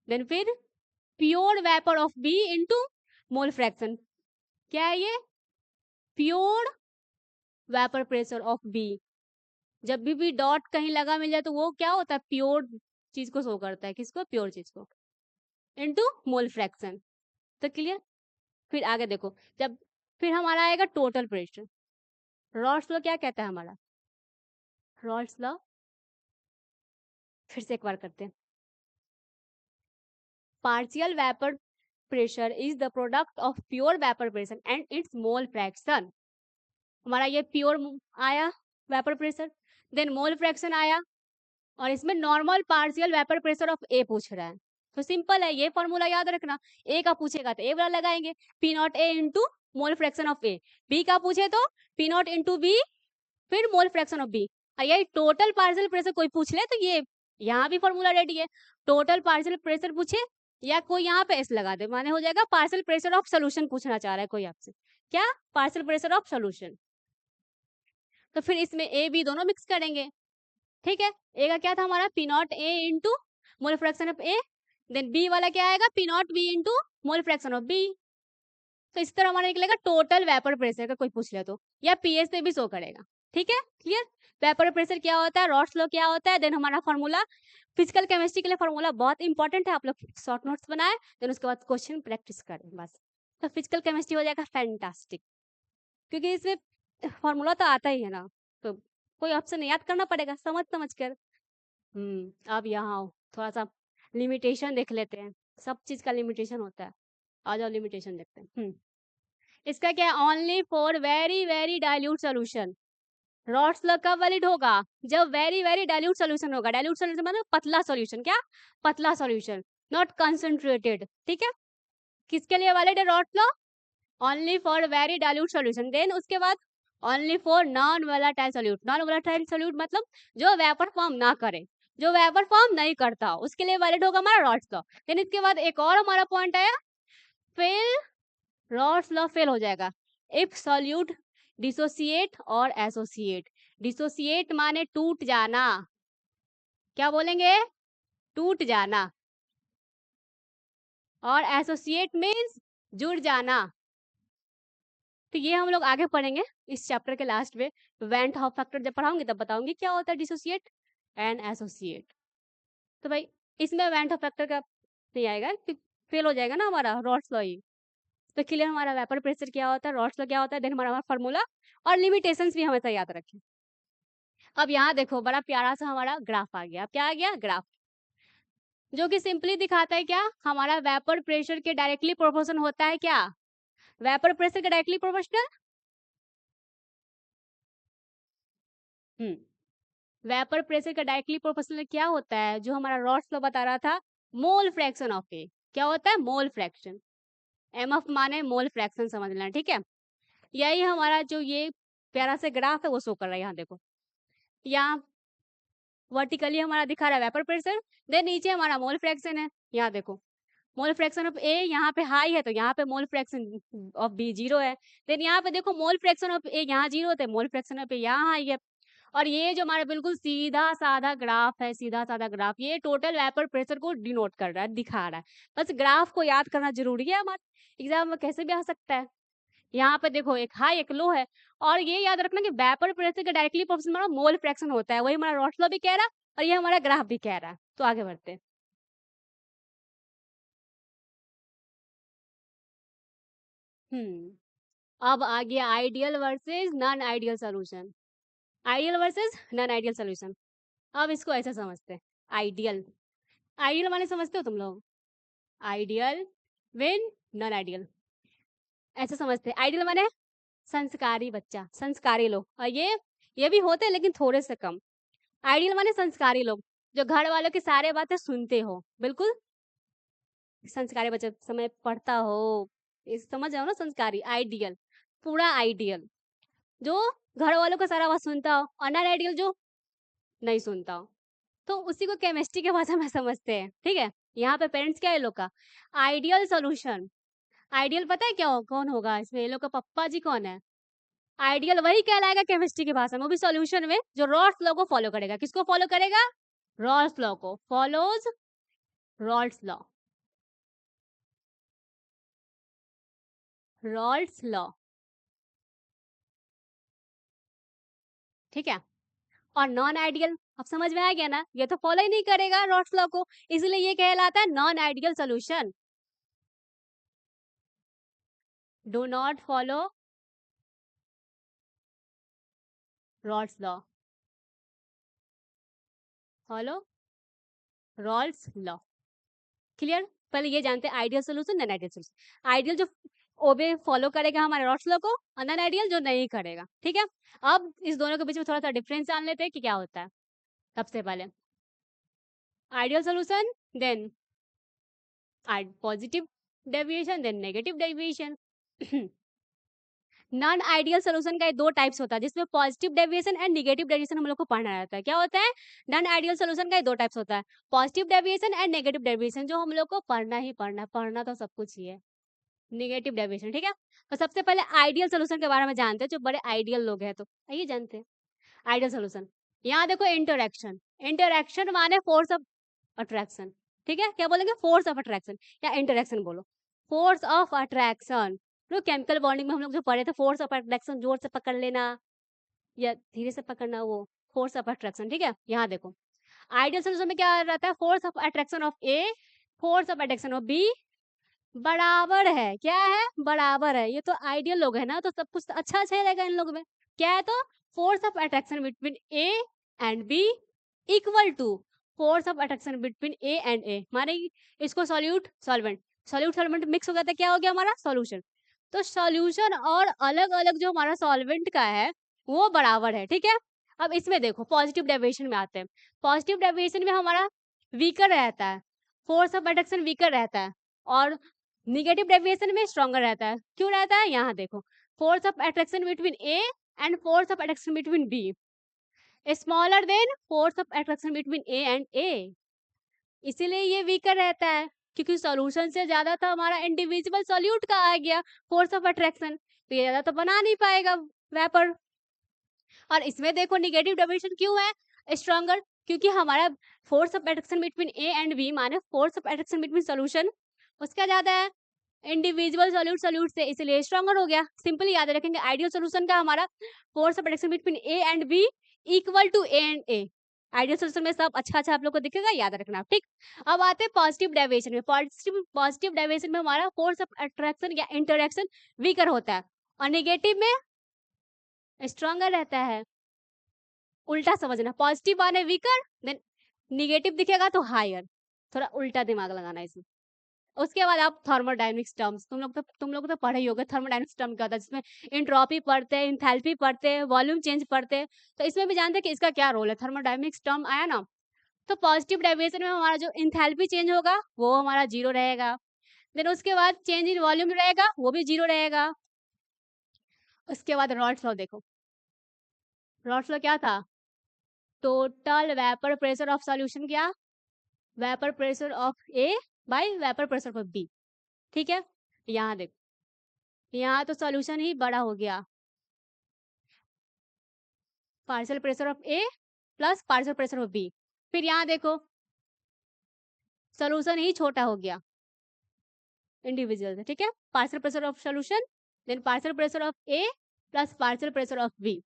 then फिर pure vapour of B into mole fraction, क्या है ये pure vapour pressure of B, जब भी डॉट कहीं लगा मिल जाए तो वो क्या होता है प्योर चीज को शो करता है, किसको प्योर चीज को, इनटू मोल फ्रैक्शन, तो क्लियर। फिर आगे देखो जब फिर हमारा आएगा टोटल प्रेशर, रॉल्स लॉ क्या कहता है हमारा, रॉल्स लॉ फिर से एक बार करते हैं, partial vapor pressure is the product of pure vapor pressure and its mole fraction, हमारा ये प्योर आया vapour pressure, then mole fraction आया, और इसमें normal partial vapour pressure of A पूछ रहा है, तो सिंपल है ये फॉर्मूला याद रखना, ए का पूछेगा तो ए वाला लगाएंगे P nought A into mole fraction of A, B का पूछे तो पी नॉट इंटू बी फिर मोल फ्रैक्शन ऑफ बी, ये टोटल पार्शियल प्रेशर कोई पूछ ले तो ये यहाँ भी फॉर्मूला रेडी है, टोटल पार्शियल प्रेशर पूछे या कोई यहाँ पे एस लगा दे, माने हो जाएगा पार्शियल प्रेशर ऑफ सोल्यूशन पूछना चाह रहा है कोई आपसे, क्या पार्शियल प्रेशर ऑफ सोल्यूशन, तो फिर इसमें ए बी दोनों मिक्स करेंगे, ठीक है, ए का क्या था हमारा P nought A into mole fraction of A, then B वाला क्या आएगा P nought B into mole fraction of B, तो इस तरह हमारा निकलेगा टोटल वेपर प्रेशर का कोई पूछ ले तो, या पीएस पे भी शो करेगा, ठीक है क्लियर, वेपर प्रेशर क्या होता है, रॉल्स लॉ क्या होता है, देन हमारा फॉर्मूला, फिजिकल केमिस्ट्री के लिए फॉर्मूला बहुत इंपॉर्टेंट है, आप लोग शॉर्ट नोट्स बनाए देन उसके बाद क्वेश्चन प्रैक्टिस करें बस, तो फिजिकल केमिस्ट्री हो जाएगा फैंटास्टिक, क्योंकि इसमें फॉर्मूला तो आता ही है ना, तो कोई ऑप्शन नहीं, याद करना पड़ेगा समझ समझ कर। अब यहाँ आओ, थोड़ा सा लिमिटेशन देख लेते हैं, सब चीज का लिमिटेशन होता है। आ जाओ लिमिटेशन देखते हैं। इसका क्या है, only for very very dilute solution. Rots law कब वैलिड होगा, जब वेरी वेरी डाइल्यूट सोल्यूशन होगा। डाइल्यूट सोल्यूशन मतलब पतला सोल्यूशन, क्या पतला सोल्यूशन, नॉट कंसंट्रेटेड, ठीक है। किसके लिए वैलिड है Raoult's law, only for very dilute solution. Then उसके बाद only for non volatile solute. Non volatile solute मतलब जो वेपर फॉर्म ना करे, जो वेपर फॉर्म नहीं करता, उसके लिए वैलिड होगा हमारा रॉट्स लॉ। देन इसके बाद एक और हमारा पॉइंट आया, फेल, रॉट्स लॉ फेल हो जाएगा इफ सोल्यूट डिसोसिएट और एसोसिएट। डिसोसिएट माने टूट जाना, क्या बोलेंगे, टूट जाना, और एसोसिएट मीन्स जुड़ जाना। तो ये हम लोग आगे पढ़ेंगे इस चैप्टर के लास्ट में। वेंट हॉफ फैक्टर जब पढ़ाऊंगी तब बताऊंगी क्या होता है डिसोसिएट एंड एसोसिएट। तो भाई इसमें वेंट हॉफ फैक्टर का नहीं आएगा, फेल हो जाएगा ना हमारा रॉट्स लॉ ही। तो क्लियर हमारा वेपर प्रेशर क्या होता है, रॉट्स लॉ क्या होता है, देन हमारा फॉर्मूला और लिमिटेशंस भी हमेशा याद रखें। अब यहाँ देखो बड़ा प्यारा सा हमारा ग्राफ आ गया। अब क्या आ गया, ग्राफ, जो कि सिंपली दिखाता है क्या, हमारा वेपर प्रेशर के डायरेक्टली प्रोपोर्शन होता है क्या, वेपर प्रेशर के डायरेक्टली प्रोपोर्शनल। वेपर प्रेशर का डायरेक्टली प्रोपोर्शनल क्या होता है, जो हमारा रॉट्स लॉ बता रहा था, मोल फ्रैक्शन ऑफ ए। क्या होता है, मोल फ्रैक्शन। एम एफ माने मोल फ्रैक्शन, समझ लेना, ठीक है। यही हमारा जो ये प्यारा से ग्राफ है वो शो कर रहा है। यहाँ देखो, यहाँ वर्टिकली हमारा दिखा रहा है वेपर प्रेशर, देन नीचे हमारा मोल फ्रैक्शन है। यहाँ देखो मोल फ्रैक्शन ऑफ ए यहाँ पे हाई है, तो यहाँ पे mole fraction of B zero है। देन यहाँ पे देखो मोल फ्रैक्शन ऑफ ए यहाँ जीरो होता है, मोल फ्रैक्शन ऑफ ए यहाँ हाई है। और ये जो हमारा बिल्कुल सीधा साधा ग्राफ है, सीधा साधा ग्राफ, ये टोटल वेपर प्रेशर को डिनोट कर रहा है, दिखा रहा है। बस ग्राफ को याद करना जरूरी है, हमारे एग्जाम में कैसे भी आ सकता है। यहाँ पे देखो एक हाई एक लो है, और ये याद रखना कि वेपर प्रेशर का डायरेक्टली प्रोपोर्शनल हमारा मोल फ्रैक्शन होता है, वही हमारा रॉट्स लॉ भी कह रहा है और ये हमारा ग्राफ भी कह रहा है। तो आगे बढ़ते हैं। अब आ गया ideal versus non ideal solution. Ideal versus non ideal solution. अब इसको ऐसे समझते हैं, आइडियल, आइडियल माने समझते हो तुम लोग, आइडियल विन नॉन आइडियल, ऐसे समझते हैं। आइडियल माने संस्कारी बच्चा, संस्कारी लोग, और ये भी होते हैं लेकिन थोड़े से कम। आइडियल माने संस्कारी लोग, जो घर वालों की सारे बातें सुनते हो, बिल्कुल संस्कारी बच्चा, समय पढ़ता हो, इस समझ जाओ ना, संस्कारी, आइडियल, पूरा आइडियल, जो घर वालों का सारा बात सुनता हो, और नॉन आइडियल जो नहीं सुनता हो। तो उसी को केमिस्ट्री के भाषा में समझते हैं, ठीक है। यहाँ पे पेरेंट्स क्या है लोग का, आइडियल सोल्यूशन। आइडियल पता है क्या कौन होगा इसमें, ये लोग का पप्पा जी कौन है, आइडियल वही कहलाएगा केमिस्ट्री की भाषा में, वो भी सॉल्यूशन में जो रॉल्स लॉ को फॉलो करेगा। किसको फॉलो करेगा, रॉल्स लॉ को, follows Rawls law, Rawls law, ठीक है। और नॉन आइडियल, अब समझ में आ गया ना, ये तो फॉलो ही नहीं करेगा रॉल्स लॉ को, इसलिए ये कहलाता है non ideal solution. Do not follow Rawls law, follow Rawls law. Clear, पहले ये जानते हैं ideal solution non ideal solution. Ideal जो ओबे फॉलो करेगा हमारे रॉल्स लॉ को, और नॉन आइडियल जो नहीं करेगा, ठीक है। अब इस दोनों के बीच में थोड़ा सा डिफरेंस जान लेते हैं कि क्या होता है। सबसे पहले ideal solution, then positive deviation, then negative deviation. Non ideal solution का दो टाइप्स होता है, जिसमें positive deviation and negative deviation हम लोग को पढ़ना रहता है। क्या होता है, नॉन आइडियल सोल्यूशन का दो टाइप्स होता है, positive deviation and negative deviation, जो हम लोग को पढ़ना ही पढ़ना, पढ़ना तो सब कुछ ही है, नेगेटिव डेविएशन, ठीक है। तो सबसे पहले आइडियल सोल्यूशन के बारे में जानते हैं, जो बड़े आइडियल लोग हैं, तो आइए जानते हैं आइडियल सोल्यूशन। यहाँ देखो इंटरैक्शन, इंटरैक्शन माने फोर्स ऑफ अट्रैक्शन, ठीक है। क्या बोलेंगे, फोर्स ऑफ अट्रैक्शन या इंटरैक्शन बोलो, force of attraction. Low chemical bonding में हम लोग जो पढ़े थे, फोर्स ऑफ अट्रैक्शन, जोर से पकड़ लेना या धीरे से पकड़ना, वो फोर्स ऑफ अट्रैक्शन, ठीक है। यहाँ देखो आइडियल सोल्यूशन में क्या रहता है, force of attraction of A, force of attraction of B बराबर है, क्या है, बराबर है। ये तो आइडियल लोग है ना, तो सब कुछ अच्छा अच्छा रहेगा इन लोग में, क्या है? तो force of attraction between A and B equal to force of attraction between A and A, माने इसको solute solvent, solute solvent mix हो गया था, क्या हो गया हमारा? सॉल्यूशन। तो सॉल्यूशन और अलग अलग जो हमारा सॉल्वेंट का है वो बराबर है, ठीक है। अब इसमें देखो पॉजिटिव डेविएशन में आते हैं। पॉजिटिव डेविएशन में हमारा वीकर रहता है, फोर्स ऑफ अट्रैक्शन वीकर रहता है, और निगेटिव डेविएशन में स्ट्रॉन्गर रहता है। क्यों रहता है? यहाँ देखो, force of attraction between A and force of attraction between B smaller than force of attraction between A and A, इसीलिए ये वीकर रहता है, क्योंकि सॉल्यूशन से ज्यादा तो हमारा इंडिविजुअल सॉल्यूट का आ गया फोर्स ऑफ अट्रैक्शन, तो ये ज्यादा तो बना नहीं पाएगा वेपर। और इसमें देखो निगेटिव डेविएशन क्यों है स्ट्रॉन्गर? क्योंकि हमारा force of attraction between A and B माने force of attraction between solution उसका ज्यादा है इंडिविजुअल सॉल्यूट सॉल्यूट से, इसलिए स्ट्रॉन्गर हो गया। सिंपली याद रखेंगे आइडियल सॉल्यूशन का हमारा force of attraction between A and B equal to A and A. Ideal solution में सब अच्छा अच्छा आप लोग को दिखेगा, याद रखना, ठीक। अब आते हैं पॉजिटिव डेविएशन में। पॉजिटिव डेविएशन में हमारा फोर्स ऑफ अट्रैक्शन या इंटरेक्शन वीकर होता है, और नेगेटिव में स्ट्रॉन्गर रहता है। उल्टा समझना, पॉजिटिव माने वीकर, देन निगेटिव दिखेगा तो हायर, थोड़ा उल्टा दिमाग लगाना इसमें। उसके बाद आप थर्मोडायनेमिक्स टर्म्स, तुम लोग तो पढ़े ही होगे थर्मोडायनेमिक्स टर्म क्या होता है, जिसमें एंट्रोपी पढ़ते हैं, इंथैल्पी पढ़ते हैं, वॉल्यूम चेंज पढ़ते हैं, तो इसमें भी जानते हैं कि इसका क्या रोल है। थर्मोडायनेमिक्स टर्म आया ना, तो पॉजिटिव डेविएशन में हमारा जो इंथैल्पी चेंज होगा वो हमारा 0 रहेगा, देन उसके बाद चेंज इन वॉल्यूम रहेगा वो भी 0 रहेगा। उसके बाद रॉल्स लॉ देखो, रॉल्स लॉ क्या था? Total vapour pressure of solution, क्या? Vapour pressure of A by vapour pressure of B, ठीक है। यहाँ देखो, यहाँ तो सॉल्यूशन ही बड़ा हो गया, partial pressure of A plus partial pressure of B. फिर यहाँ देखो सॉल्यूशन ही छोटा हो गया इंडिविजुअल से, ठीक है। Partial pressure of solution then partial pressure of A plus partial pressure of B,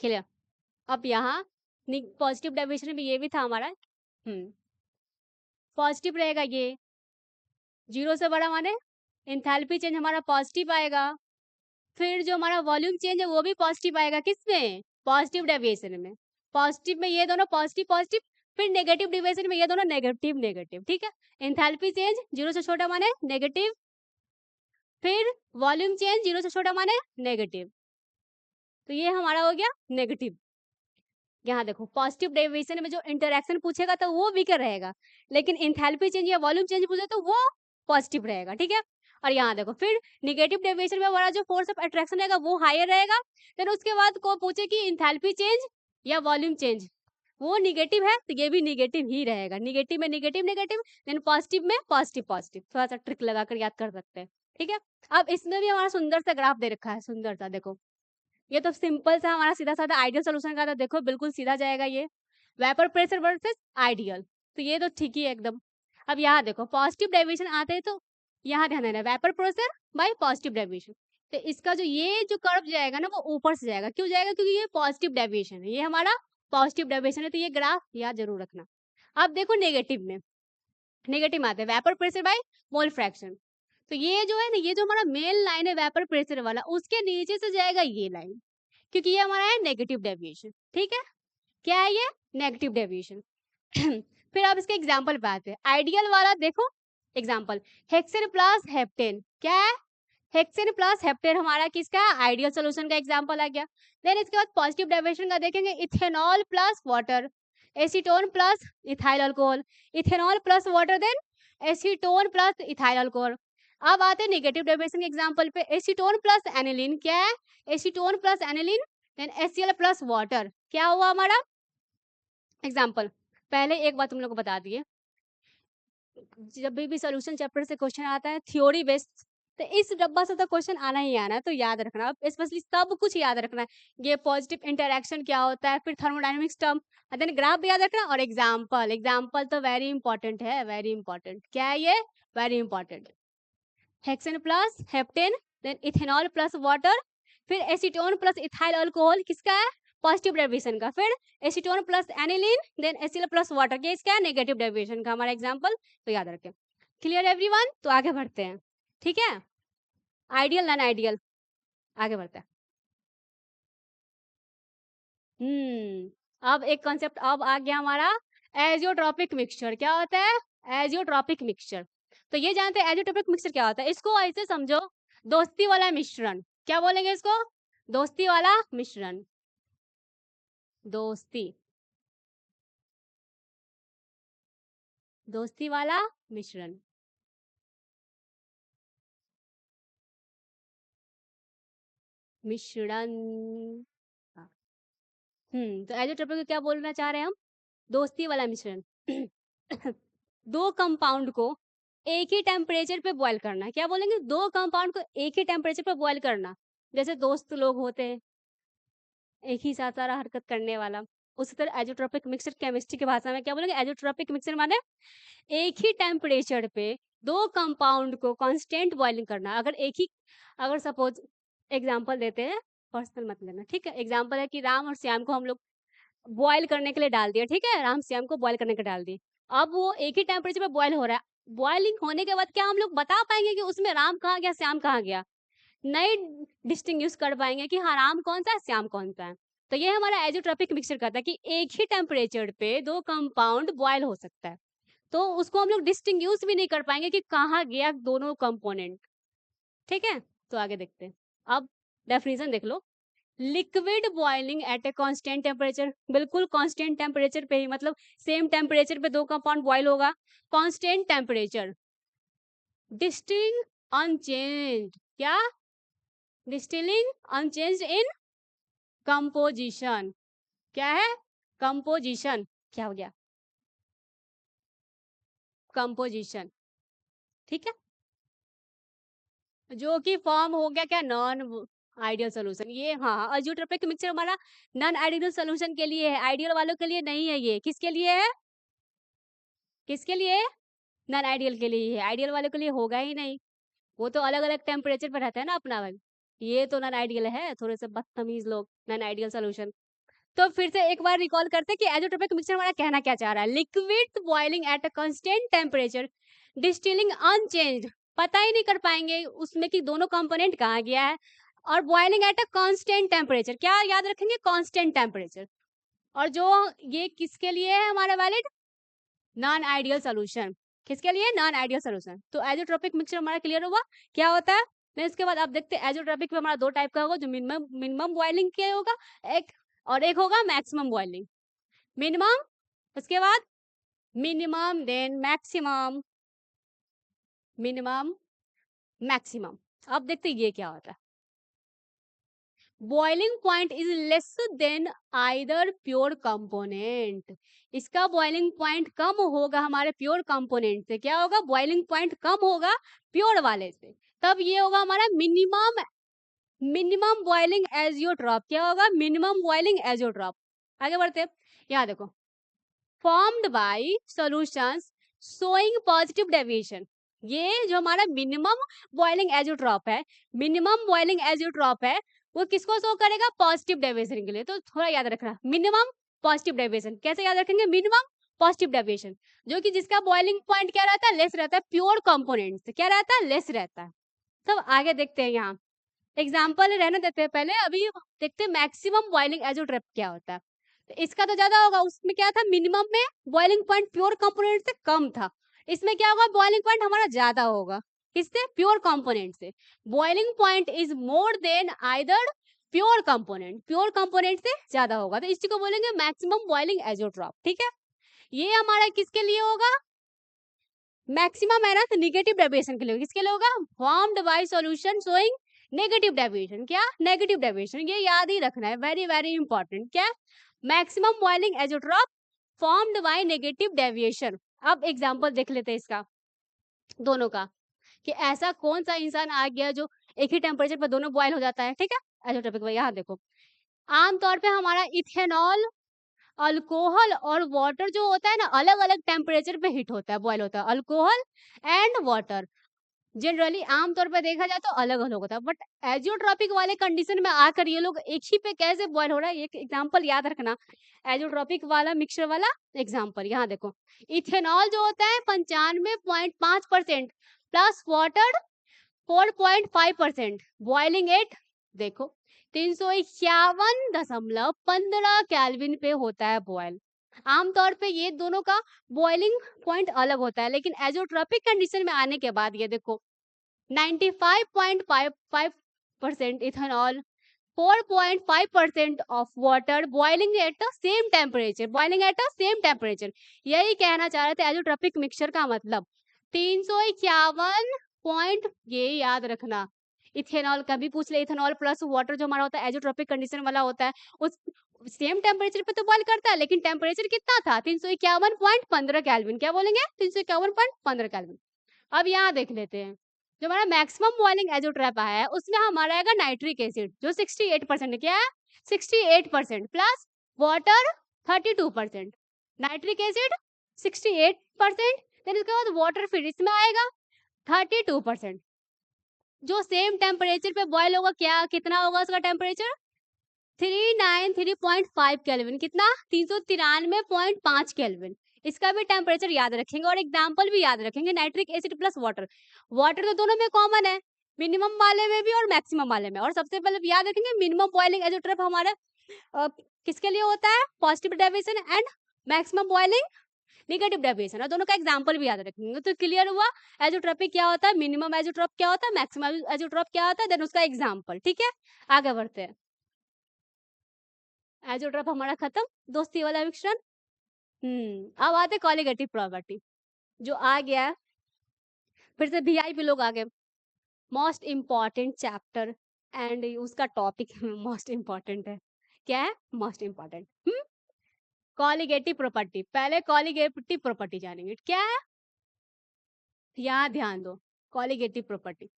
clear. अब यहाँ पॉजिटिव डेविएशन में ये भी था हमारा, पॉजिटिव रहेगा ये, 0 से बड़ा माने इंथैल्पी चेंज हमारा पॉजिटिव आएगा। फिर जो हमारा वॉल्यूम चेंज है वो भी पॉजिटिव आएगा, किसमें? पॉजिटिव डेविएशन में। पॉजिटिव में ये दोनों पॉजिटिव पॉजिटिव, फिर नेगेटिव डेविएशन में ये दोनों नेगेटिव नेगेटिव, ठीक है। एंथैल्पी चेंज 0 से छोटा माने नेगेटिव, फिर वॉल्यूम चेंज 0 से छोटा माने नेगेटिव, तो ये हमारा हो गया नेगेटिव। यहाँ देखो पॉजिटिव डेविएशन में जो इंटरेक्शन पूछेगा तो वो वीकर रहेगा, लेकिन एंथैल्पी चेंज या वॉल्यूम चेंज पूछे तो वो पॉजिटिव रहेगा, ठीक है। और यहाँ देखो फिर निगेटिव डेविएशन में हमारा जो फोर्स ऑफ अट्रैक्शन रहेगा वो हायर रहेगा, फिर उसके बाद को पूछे कि एंथैल्पी चेंज या वॉल्यूम चेंज, वो निगेटिव है तो ये भी निगेटिव ही रहेगा। निगेटिव में निगेटिव नेगेटिव, देन पॉजिटिव में पॉजिटिव पॉजिटिव, थोड़ा सा ट्रिक लगाकर याद कर सकते हैं, ठीक है। अब इसमें भी हमारा सुंदर सा ग्राफ दे रखा है, सुंदर सा देखो, ये तो सिंपल सा हमारा सीधा साधा आइडियल सोल्यूशन का था, देखो बिल्कुल सीधा जाएगा ये, वेपर प्रेशर वर्सेस आइडियल, तो ये तो ठीक ही है एकदम। अब यहाँ देखो पॉजिटिव डेविएशन आते हैं तो यहाँ ध्यान देना, vapour pressure by positive deviation, तो इसका जो ये जो कर्व जाएगा ना वो ऊपर से जाएगा, क्यों जाएगा? क्योंकि ये पॉजिटिव डेविएशन है, ये हमारा पॉजिटिव डेविएशन है, तो ये ग्राफ याद जरूर रखना। अब देखो नेगेटिव में, नेगेटिव में आते हैं vapour pressure by mole fraction, तो ये जो है ना, ये जो हमारा मेन लाइन है वेपर प्रेशर वाला, उसके नीचे से जाएगा ये लाइन, क्योंकि ये हमारा है नेगेटिव डेविएशन, ठीक है। क्या है ये? Negative deviation. फिर आप इसके एग्जांपल पे आते हैं। आइडियल वाला देखो एग्जांपल, हेक्सेन प्लस हेप्टेन, क्या है? हेक्सेन प्लस हेप्टेन हमारा किसका? आइडियल सॉल्यूशन का एग्जांपल आ गया। देन इसके बाद पॉजिटिव डेविएशन का देखेंगे, ethanol plus water, acetone plus ethyl alcohol, ethanol plus water, then acetone plus ethyl alcohol. अब आते हैं नेगेटिव डेविएशन के एग्जांपल पे, एसीटोन प्लस एनिलीन, क्या है? Acetone plus aniline, then HCl plus water, क्या हुआ हमारा एग्जांपल। पहले एक बात तुम लोग को बता दिए, जब भी सॉल्यूशन चैप्टर से क्वेश्चन आता है थ्योरी बेस्ड, तो इस डब्बा से तो क्वेश्चन आना ही आना है, तो याद रखना, स्पेशली सब कुछ याद रखना है। ये पॉजिटिव इंटरेक्शन क्या होता है, फिर थर्मोडायनेमिक्स टर्म, देन ग्राफ भी याद रखना, और एग्जाम्पल, एग्जाम्पल तो वेरी इंपॉर्टेंट है, वेरी इंपॉर्टेंट। क्या है ये? Very important. Hexane plus heptane, then ethanol plus water, फिर एसीटोन प्लस इथाइल अल्कोहल, किसका है? पॉजिटिव डेविएशन का। फिर acetone plus aniline, then HCl plus water, के इसका है? नेगेटिव डेविएशन का हमारा एग्जांपल, तो याद रखें। Clear everyone? तो आगे बढ़ते हैं, ठीक है। आइडियल नॉन आइडियल, आगे बढ़ते हैं। अब एक कॉन्सेप्ट अब आ गया हमारा एजियोट्रॉपिक मिक्सचर। क्या होता है? Azeotropic mixture. तो ये जानते हैं एजियोट्रॉपिक मिक्सचर क्या होता है? इसको ऐसे समझो, दोस्ती वाला मिश्रण। क्या बोलेंगे इसको? दोस्ती वाला मिश्रण। दोस्ती, दोस्ती वाला मिश्रण। मिश्रण। हाँ। तो एजियोट्रॉपिक को क्या बोलना चाह रहे हैं हम? दोस्ती वाला मिश्रण। दो कंपाउंड को एक ही टेम्परेचर पे बॉईल करना। क्या बोलेंगे? दो कंपाउंड को एक ही टेम्परेचर पे बॉईल करना। जैसे दोस्त लोग होते हैं एक ही साथ सारा हरकत करने वाला, उसी तरह एजियोट्रॉपिक मिक्सचर केमिस्ट्री की भाषा में क्या बोलेंगे? एजियोट्रॉपिक मिक्सचर माने एक ही टेम्परेचर पे दो कंपाउंड को कांस्टेंट बॉइलिंग करना। अगर सपोज एग्जांपल देते हैं, पर्सनल मत लेना, ठीक है? एग्जांपल है कि राम और श्याम को हम लोग बॉईल करने के लिए डाल दिया, ठीक है? राम श्याम को बॉईल करने के डाल दिए। अब वो एक ही टेम्परेचर पे बॉईल हो रहा है। बॉइलिंग होने के बाद क्या हम लोग बता पाएंगे कि उसमें राम कहाँ गया, श्याम कहाँ गया? नहीं डिस्टिंग्विश कर पाएंगे कि हाँ राम कौन सा है, श्याम कौन सा है। तो ये हमारा एजियोट्रॉपिक मिक्सचर कहता है कि एक ही टेम्परेचर पे दो कंपाउंड बॉयल हो सकता है, तो उसको हम लोग डिस्टिंग्विश भी नहीं कर पाएंगे कि कहाँ गया दोनों कंपोनेंट। ठीक है, तो आगे देखते हैं। अब डेफिनेशन देख लो। Liquid boiling at a constant temperature, बिल्कुल कांस्टेंट टेम्परेचर पे ही, मतलब सेम टेम्परेचर पे दो कंपाउंड बॉयल होगा, कांस्टेंट टेम्परेचर। डिस्टिंग अनचेंज्ड, क्या? Distilling unchanged in composition. क्या है? कंपोजिशन। क्या हो गया? कंपोजिशन। ठीक है, जो कि फॉर्म हो गया क्या? Non ideal solution. ये हाँ, अजियोट्रोपिक मिक्सचर हमारा नॉन आइडियल सोल्यूशन के लिए है, आइडियल वालों के लिए नहीं है। ये किसके लिए है? किसके लिए? नॉन आइडियल के लिए है, आइडियल वालों के लिए होगा ही नहीं। वो तो अलग अलग टेम्परेचर पर रहता है ना अपना वाल। ये तो नॉन आइडियल है, थोड़े से बदतमीज लोग। Non ideal solution. तो फिर से एक बार रिकॉल करते हैं कि एजियोट्रोपिक मिक्सचर हमारा कहना क्या चाह रहा है। Liquid boiling at a constant temperature, distilling unchanged. पता ही नहीं कर पाएंगे उसमें कि दोनों कंपोनेंट कहाँ गया है। और boiling at a constant temperature, क्या याद रखेंगे? Constant temperature. और जो ये किसके लिए है हमारा वैलिड? Non ideal solution. किसके लिए? Non ideal solution. तो एजियोट्रोपिक मिक्सचर हमारा क्लियर हुआ क्या होता है। फिर इसके बाद आप देखते हैं एजियोट्रोपिक में हमारा दो टाइप का होगा, जो मिनिमम मिनिमम बॉइलिंग के होगा एक, और एक होगा मैक्सिमम बॉइलिंग। मिनिमम, उसके बाद minimum, then maximum, minimum maximum. अब देखते हैं ये क्या होता है। Boiling point is less than either pure component. इसका बॉइलिंग पॉइंट कम होगा हमारे प्योर कंपोनेंट से। क्या होगा? बॉइलिंग पॉइंट कम होगा प्योर वाले से, तब ये होगा हमारा मिनिमम। Minimum boiling azeotrope. क्या होगा? Minimum boiling azeotrope. आगे बढ़ते हैं। यहाँ देखो, formed by solutions showing positive deviation. ये जो हमारा मिनिमम बॉइलिंग एजियोट्रॉप है, मिनिमम बॉइलिंग एजियोट्रॉप है, वो किसको शो करेगा? पॉजिटिव डेविएशन के लिए। तो थोड़ा याद रखना, मिनिमम पॉजिटिव डेविएशन। कैसे याद रखेंगे? मिनिमम पॉजिटिव डेविएशन, जो कि जिसका बॉइलिंग पॉइंट क्या रहता है? लेस रहता है प्योर कंपोनेंट से। क्या रहता है? लेस रहता है। तब आगे देखते हैं, यहाँ एग्जाम्पल रहने देते हैं पहले, अभी देखते हैं मैक्सिमम बॉइलिंग एजियोट्रॉप क्या होता है। तो इसका तो ज्यादा होगा, उसमें क्या था? मिनिमम में बॉइलिंग पॉइंट प्योर कंपोनेंट से कम था। इसमें क्या होगा? बॉइलिंग पॉइंट हमारा ज्यादा होगा, किससे? प्योर कंपोनेंट से। Boiling point is more than either pure component, pure component से ज्यादा होगा, तो इसी को बोलेंगे मैक्सिमम बॉइलिंग एजियोट्रॉप। ठीक है, ये हमारा किसके लिए होगा? मैक्सिमम है ना, तो निगेटिव डेविएशन के लिए। किसके लिए होगा? Formed by solution showing negative deviation. क्या? Negative deviation. ये याद ही रखना है, वेरी वेरी इंपॉर्टेंट। क्या? Maximum boiling azeotrope formed by negative deviation. अब एग्जांपल देख लेते हैं इसका, दोनों का, कि ऐसा कौन सा इंसान आ गया जो एक ही टेम्परेचर पर दोनों बॉयल हो जाता है। ठीक है, एजियोट्रॉपिक में यहाँ देखो, आमतौर पे हमारा इथेनॉल, अल्कोहल और वाटर जो होता है ना, अलग अलग टेम्परेचर पे हीट होता है, बॉयल होता है। अल्कोहल एंड वाटर जनरली आमतौर पे देखा जाए तो अलग अलग होता है, बट एजियोट्रॉपिक वाले कंडीशन में आकर ये लोग एक ही पे कैसे बॉयल हो रहा है। एक एग्जांपल याद रखना, एजियोट्रॉपिक वाला मिक्सचर वाला एग्जांपल। यहाँ देखो, इथेनॉल जो होता है 95.5% प्लस वाटर 4.5%, बॉइलिंग एट, देखो 351.15 केल्विन पे होता है बॉयल। आमतौर पे ये दोनों का बॉइलिंग पॉइंट अलग होता है, लेकिन एजोट्रॉपिक कंडीशन में आने के बाद ये देखो 95.55% ethanol, 4.5% of water boiling at the same temperature, boiling at the same temperature. यही कहना चाह रहे थे एजोट्रॉपिक मिक्सचर का मतलब 351 पॉइंट, ये याद रखना। इथेनॉल कभी पूछ ले, इथेनॉल प्लस वाटर जो हमारा होता है एजोट्रॉपिक कंडीशन वाला होता है, उस सेम टेम्परेचर पे तो बॉइल करता है, लेकिन टेम्परेचर कितना था 351.15 केल्विन। क्या बोलेंगे 351.15 केल्विन। अब यहाँ देख लेते हैं जो हमारा मैक्सिमम बॉइलिंग एजोट्रैप आया है उसमें हमारा आएगा नाइट्रिक एसिड जो 68% क्या है 68% plus water 32%, nitric acid 68%, then उसके बाद वाटर फिर इसमें आएगा 32%, जो सेम टेम्परेचर पे बॉयल होगा क्या कितना होगा उसका टेम्परेचर 393.5 केल्विन, कितना 393.5 केल्विन। इसका भी टेम्परेचर याद रखेंगे और एग्जाम्पल भी याद रखेंगे, nitric acid plus water. Water तो दोनों में कॉमन है, मिनिमम वाले में भी और मैक्सिमम वाले में। और सबसे पहले याद रखेंगे मिनिमम बॉइलिंग एजोट्रॉप हमारा किसके लिए होता है positive deviation and maximum boiling negative deviation, और दोनों का एग्जाम्पल भी याद रखेंगे। तो क्लियर हुआ एजोट्रॉपिक क्या होता है, मिनिमम एजोट्रॉप क्या होता है, मैक्सिमम एजोट्रॉप क्या होता है, देन उसका एग्जाम्पल। ठीक है, आगे बढ़ते हैं। एजोट्रॉप हमारा खत्म, दोस्ती वाला मिश्रण। अब आते कॉलीगेटिव प्रॉपर्टी जो आ गया है, फिर से वीआईपी लोग आ गए। मोस्ट इम्पॉर्टेंट चैप्टर एंड उसका टॉपिक मोस्ट इम्पॉर्टेंट है। क्या है मोस्ट इम्पॉर्टेंट? Colligative property. पहले कॉलीगेटिव प्रॉपर्टी जानेंगे क्या है, यहाँ ध्यान दो। कॉलीगेटिव प्रॉपर्टी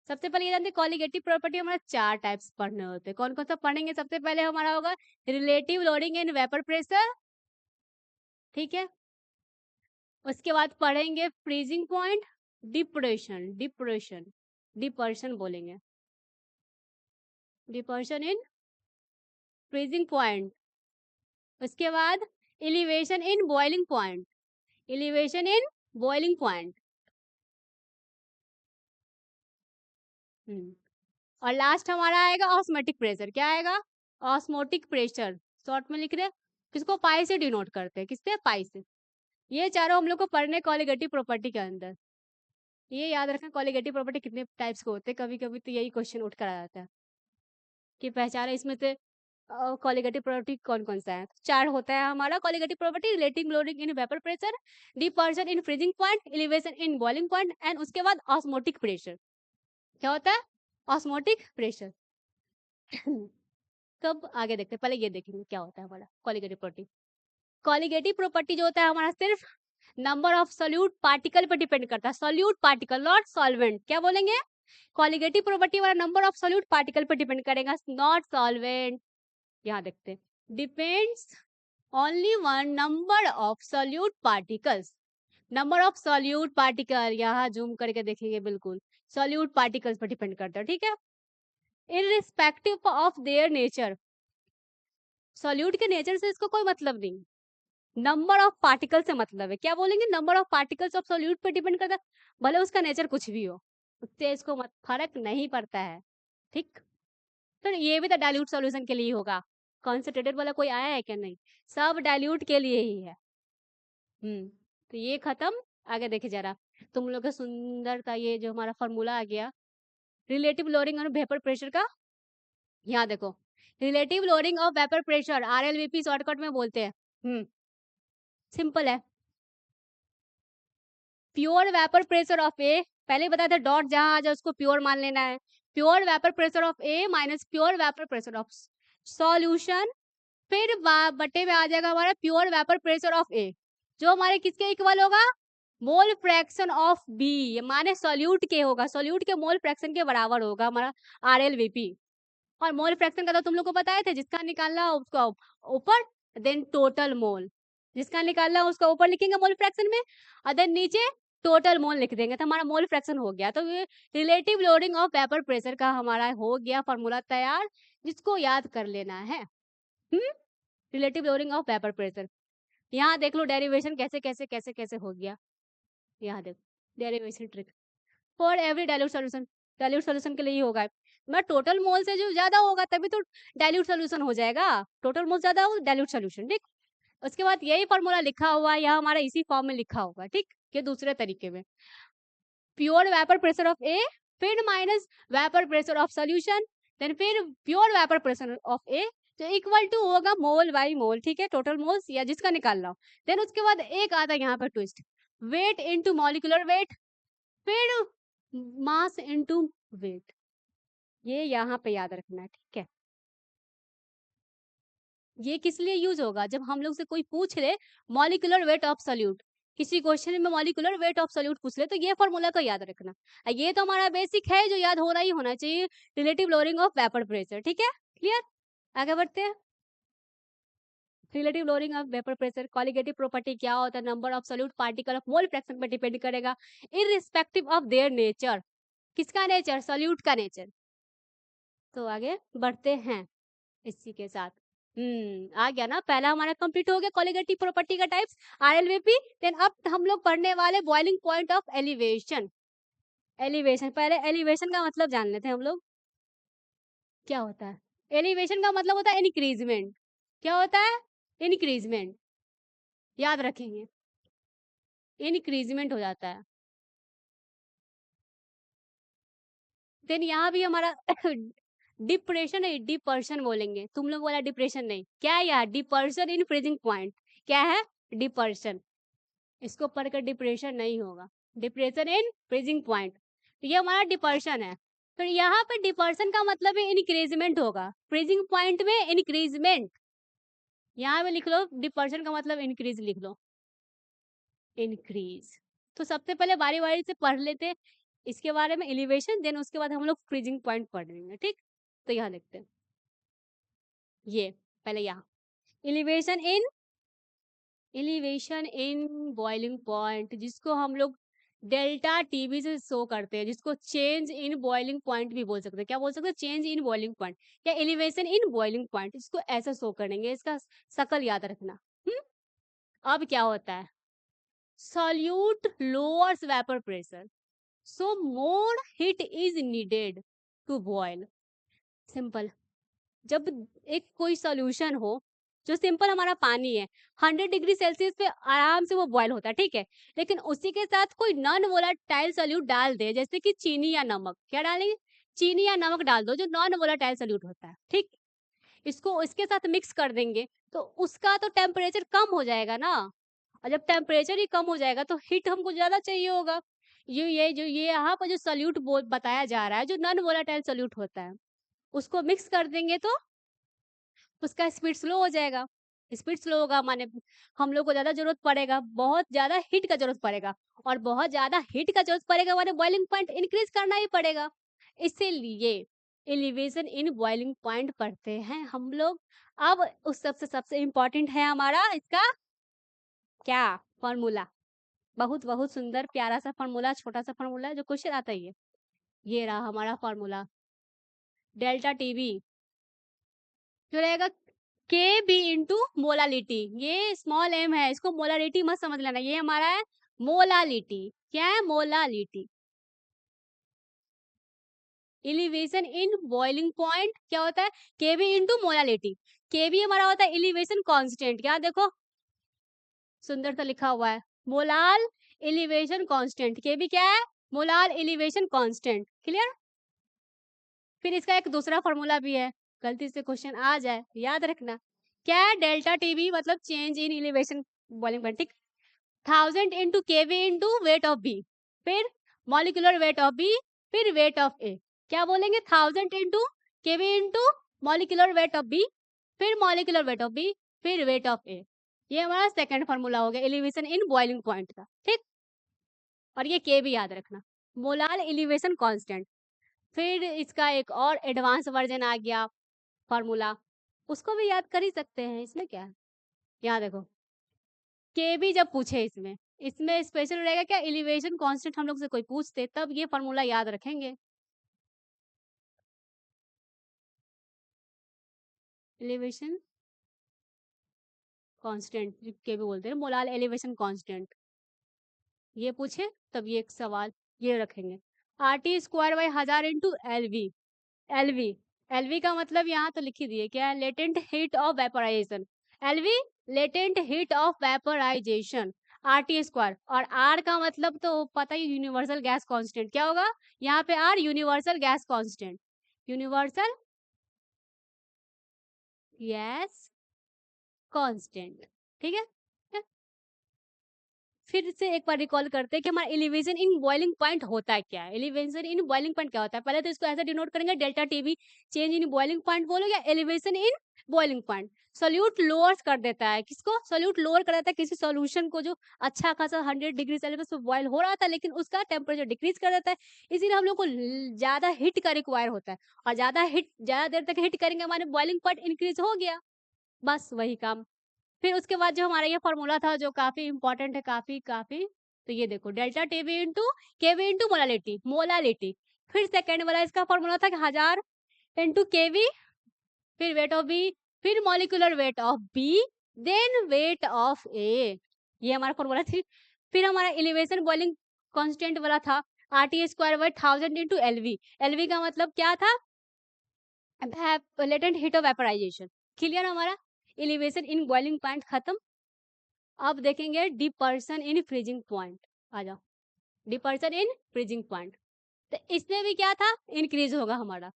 सबसे पहले ये जानते हैं कॉलीगेटिव प्रॉपर्टी हमारा 4 टाइप्स पढ़ने होते हैं। कौन कौन सा पढ़ेंगे? सबसे पहले हमारा होगा relative lowering in vapour pressure, ठीक है। उसके बाद पढ़ेंगे फ्रीजिंग पॉइंट, डिप्रेशन, डिप्रेशन डिपर्शन बोलेंगे, डिपर्शन इन फ्रीजिंग पॉइंट। उसके बाद elevation in boiling point, elevation in boiling point. और लास्ट हमारा आएगा ऑस्मोटिक प्रेशर। क्या आएगा? ऑस्मोटिक प्रेशर, शॉर्ट में लिख रहे, किसको पाई से डिनोट करते हैं, किससे? पाई से। ये चारों हम लोग को पढ़ने कॉलीगेटिव प्रॉपर्टी के अंदर। ये याद रखें कॉलीगेटिव प्रॉपर्टी कितने टाइप्स के होते हैं, कभी कभी तो यही क्वेश्चन उठ कर आ जाता है कि पहचाने इसमें से कॉलीगेटिव प्रॉपर्टी कौन कौन सा है। 4 होता है हमारा colligative property, relative lowering in vapour pressure, depression in freezing point, elevation in boiling point and उसके बाद ऑस्मोटिक प्रेशर। क्या होता है? Osmotic pressure. कब आगे देखते हैं, पहले ये देखेंगे क्या होता है हमारा कॉलीगेटिव प्रॉपर्टी। कॉलीगेटिव प्रॉपर्टी जो होता है हमारा सिर्फ नंबर ऑफ सोल्यूट पार्टिकल पर डिपेंड करता है, सोल्यूट पार्टिकल नॉट सॉल्वेंट। क्या बोलेंगे? कॉलीगेटिव प्रॉपर्टी वाला नंबर ऑफ सोल्यूट पार्टिकल पर डिपेंड करेगा, नॉट सॉल्वेंट। यहाँ देखते हैं depends only one number of solute particles, number of solute particle, यहाँ जूम करके देखेंगे बिल्कुल सोल्यूट पार्टिकल्स पर डिपेंड करता है, ठीक है। Irrespective of their nature, solute के नेचर से इसको कोई मतलब नहीं, नंबर ऑफ पार्टिकल से मतलब है। क्या बोलेंगे? Number of particles of solute पे डिपेंड करता है, भले उसका नेचर कुछ भी हो, उससे इसको फर्क नहीं पड़ता है, ठीक। तो ये भी तो डाइल्यूट सॉल्यूशन के लिए ही होगा, कॉन्सेंट्रेटेड वाला कोई आया है क्या? नहीं, सब डाइल्यूट के लिए ही है। तो ये खत्म। आगे देखे जरा तुम लोग का सुंदर था ये जो हमारा फॉर्मूला आ गया रिलेटिव लोडिंग और वेपर प्रेशर का। यहाँ देखो relative loading of vapour pressure, RLVP shortcut में बोलते हैं। सिंपल है, प्योर वेपर प्रेशर ऑफ ए, पहले बताया था डॉट जहां आ जाए उसको प्योर मान लेना है, pure vapour pressure of A minus pure vapour pressure of solution, फिर बटे में आ जाएगा हमारा प्योर वेपर प्रेशर ऑफ ए जो हमारे किसके इक्वल होगा? मोल फ्रैक्शन ऑफ बी, माने सॉल्यूट के होगा, सॉल्यूट के मोल फ्रैक्शन के बराबर होगा हमारा RLVP। और मोल फ्रैक्शन का तो तुम लोग को बताए थे, जिसका निकालना हो उसका ऊपर, देन टोटल मोल, जिसका निकालना हो उसका ऊपर लिखेंगे मोल फ्रैक्शन में, और देन नीचे टोटल मोल लिख देंगे, तो हमारा मोल फ्रैक्शन हो गया। तो ये relative loading of vapour pressure का हमारा हो गया फॉर्मूला तैयार, जिसको याद कर लेना है। Relative loading of vapour pressure, यहाँ देख लो डेरिवेशन कैसे कैसे कैसे कैसे हो गया, यहाँ देखो derivation trick for every dilute solution, dilute solution के लिए ही होगा। मैं टोटल मोल से जो ज्यादा होगा तभी तो डाइल्यूट सोल्यूशन हो जाएगा, टोटल मोल ज्यादा हो डाइल्यूट सोल्यूशन, ठीक। उसके बाद यही फॉर्मूला लिखा हुआ है, यह हमारा इसी फॉर्म में लिखा होगा, ठीक। ये दूसरे तरीके में pure vapour pressure of A, फिर minus vapour pressure of solution, then फिर pure vapour pressure of A, तो इक्वल टू होगा मोल बाई मोल, ठीक है, टोटल मोल्स या जिसका निकाल लो। देन उसके बाद एक आता है यहाँ पर twist, weight into molecular weight, फिर मास इनटू वेट, ये यहाँ पे याद रखना है, ठीक है। ये किस लिए यूज होगा, जब हम लोग से कोई पूछ ले मॉलिक्यूलर वेट ऑफ सोल्यूट, किसी क्वेश्चन में मॉलिक्यूलर वेट ऑफ सोल्यूट पूछ ले तो ये फॉर्मूला को याद रखना। ये तो हमारा बेसिक है जो याद हो रहा ही होना चाहिए, relative lowering of vapour pressure, ठीक है, क्लियर। आगे बढ़ते हैं। Relative lowering of vapour pressure, colligative property क्या होता है, number of solute particle of mole fraction पर डिपेंड करेगा, इररिस्पेक्टिव ऑफ देयर नेचर, किसका नेचर, सोल्यूट का नेचर। तो आगे बढ़ते हैं इसी के साथ। आ गया ना, पहला हमारा कंप्लीट हो गया कॉलिगेटिव प्रॉपर्टी का टाइप्स आरएलवीपी। देन अब हम लोग पढ़ने वाले boiling point of elevation. Elevation, पहले एलिवेशन का मतलब जान लेते हैं हम लोग, क्या होता है। एलिवेशन का मतलब होता है इंक्रीजमेंट, क्या होता है, इंक्रीजमेंट, याद रखेंगे, इंक्रीजमेंट हो जाता है। देन यहाँ भी हमारा डिप्रेशन है, डिपर्शन बोलेंगे, तुम लोग वाला डिप्रेशन नहीं, क्या है यार, डिपर्शन इन फ्रीजिंग पॉइंट, क्या है, डिपर्शन, इसको पढ़कर डिप्रेशन नहीं होगा, डिप्रेशन इन फ्रीजिंग पॉइंट, तो ये हमारा डिपर्शन है। तो यहाँ पे डिपर्शन का मतलब है इंक्रीजमेंट होगा, फ्रीजिंग पॉइंट में इंक्रीजमेंट, यहाँ पे लिख लो डिपर्शन का मतलब इंक्रीज लिख लो, इंक्रीज। तो सबसे पहले बारी बारी से पढ़ लेते इसके बारे में एलिवेशन, देन उसके बाद हम लोग फ्रीजिंग पॉइंट पढ़ लेंगे, ठीक। तो यहाँ लिखते हैं, ये पहले यहाँ एलिवेशन इन बॉइलिंग पॉइंट, जिसको हम लोग डेल्टा टीबी से शो करते हैं, जिसको चेंज इन बॉइलिंग पॉइंट भी बोल सकते हैं, क्या बोल सकते हैं, चेंज इन बॉइलिंग पॉइंट या एलिवेशन इन बॉइलिंग पॉइंट, इसको ऐसा शो करेंगे, इसका शकल याद रखना। अब क्या होता है, solute lowers vapour pressure, so more heat is needed to boil. Simple, जब एक कोई सॉल्यूशन हो, जो सिंपल हमारा पानी है, 100 डिग्री सेल्सियस पे आराम से वो बॉयल होता है, ठीक है। लेकिन उसी के साथ कोई नॉन वोलाटाइल सोल्यूट डाल दे, जैसे कि चीनी या नमक, क्या डालेंगे, चीनी या नमक डाल दो जो नॉन वोलाटाइल सोल्यूट होता है, ठीक। इसको इसके साथ मिक्स कर देंगे तो उसका तो टेम्परेचर कम हो जाएगा ना, और जब टेम्परेचर ही कम हो जाएगा तो हीट हमको ज्यादा चाहिए होगा। ये यहाँ पर जो सोल्यूट बताया जा रहा है, जो नॉन वोलाटाइल सोल्यूट होता है, उसको मिक्स कर देंगे तो उसका स्पीड स्लो हो जाएगा। स्पीड स्लो होगा माने हम लोग को ज्यादा जरूरत पड़ेगा, बहुत ज्यादा हीट का जरूरत पड़ेगा, और बहुत ज्यादा हीट का जरूरत पड़ेगा माने बॉइलिंग पॉइंट इंक्रीज करना ही पड़ेगा। इसीलिए एलिवेशन इन बॉइलिंग पॉइंट पढ़ते हैं हम लोग। अब उस सबसे इम्पोर्टेंट है हमारा इसका क्या, फॉर्मूला, बहुत बहुत सुंदर प्यारा सा फॉर्मूला, छोटा सा फॉर्मूला जो क्वेश्चन आता ही है, ये रहा हमारा फॉर्मूला, डेल्टा टीबी जो रहेगा के बी इंटू मोलालिटी, ये स्मॉल एम है, इसको मोलालिटी मत समझ लेना, ये हमारा है मोलालिटी, क्या है, molality. Elevation in boiling point क्या होता है, केबी इंटू मोलालिटी, केबी हमारा होता है एलिवेशन कांस्टेंट, क्या देखो सुंदर सा लिखा हुआ है, मोलाल एलिवेशन कांस्टेंट, केबी क्या है, मोलाल एलिवेशन कांस्टेंट, क्लियर। फिर इसका एक दूसरा फॉर्मूला भी है, गलती से क्वेश्चन आ जाए याद रखना, क्या है, डेल्टा टीबी मतलब change in elevation boiling point, ठीक। 1000 KV into weight of B, फिर मॉलिक्यूलर वेट ऑफ बी, फिर वेट ऑफ ए, क्या बोलेंगे, 1000 KV into molecular weight of B, फिर मॉलिक्यूलर वेट ऑफ बी, फिर वेट ऑफ ए। ये हमारा सेकंड फॉर्मूला हो गया एलिवेशन इन बॉइलिंग पॉइंट का, ठीक। और ये के भी याद रखना, मोलार एलिवेशन कांस्टेंट। फिर इसका एक और एडवांस वर्जन आ गया फॉर्मूला, उसको भी याद कर ही सकते हैं, इसमें क्या है, यहाँ देखो के भी जब पूछे इसमें इसमें स्पेशल रहेगा क्या, एलिवेशन कांस्टेंट हम लोग से कोई पूछते तब ये फॉर्मूला याद रखेंगे, एलिवेशन कांस्टेंट के भी बोलते हैं, मोलाल एलिवेशन कांस्टेंट, ये पूछे तब ये एक सवाल ये रखेंगे, R T square by 1000 into L V, LV. LV का मतलब यहाँ तो लिख ही दिए, क्या है? Latent heat of vaporisation. LV latent heat of vaporisation, RT square. और आर का मतलब तो पता ही, यूनिवर्सल गैस कांस्टेंट। क्या होगा यहाँ पे? R universal gas constant, universal gas constant. ठीक है, फिर से एक बार रिकॉल करते हैं कि हमारा एलिवेशन इन बॉइलिंग पॉइंट होता है क्या है। एलिवेशन इन बॉइलिंग पॉइंट क्या होता है? पहले तो इसको ऐसे डिनोट करेंगे, delta TV. Change in boiling point बोलो या elevation in boiling point. Solute lower कर देता है, किसको? सोल्यूट लोअर कर देता है किसी सॉल्यूशन को जो अच्छा खासा 100 डिग्री सेल्सियस पे बॉयल हो रहा था, लेकिन उसका टेम्परेचर डिक्रीज कर देता है। इसीलिए हम लोग को ज्यादा हीट का रिक्वायर होता है, और ज्यादा देर तक हीट करेंगे, हमारे बॉइलिंग पॉइंट इंक्रीज हो गया। बस वही काम। फिर उसके बाद जो हमारा ये फॉर्मूला था जो काफी इंपॉर्टेंट है, काफी काफी, तो ये देखो, delta TV into KV into molality, molality. फिर सेकेंड वाला इसका फॉर्मूला था कि 1000 इंटू केवी, फिर वेट ऑफ बी, फिर molecular weight of B, then weight of A. ये हमारा फॉर्मूला थी। फिर हमारा एलिवेशन बॉइलिंग कांस्टेंट वाला था, RT square by 1000 into LV. LV का मतलब क्या था? Latent heat of vaporisation. Clear हमारा एलिवेशन इन बॉइलिंग पॉइंट खत्म। अब देखेंगे डिपर्सन इन फ्रीजिंग पॉइंट। आ जाओ, डिपर्सन इन फ्रीजिंग पॉइंट। तो इसमें भी क्या था? इंक्रीज होगा हमारा।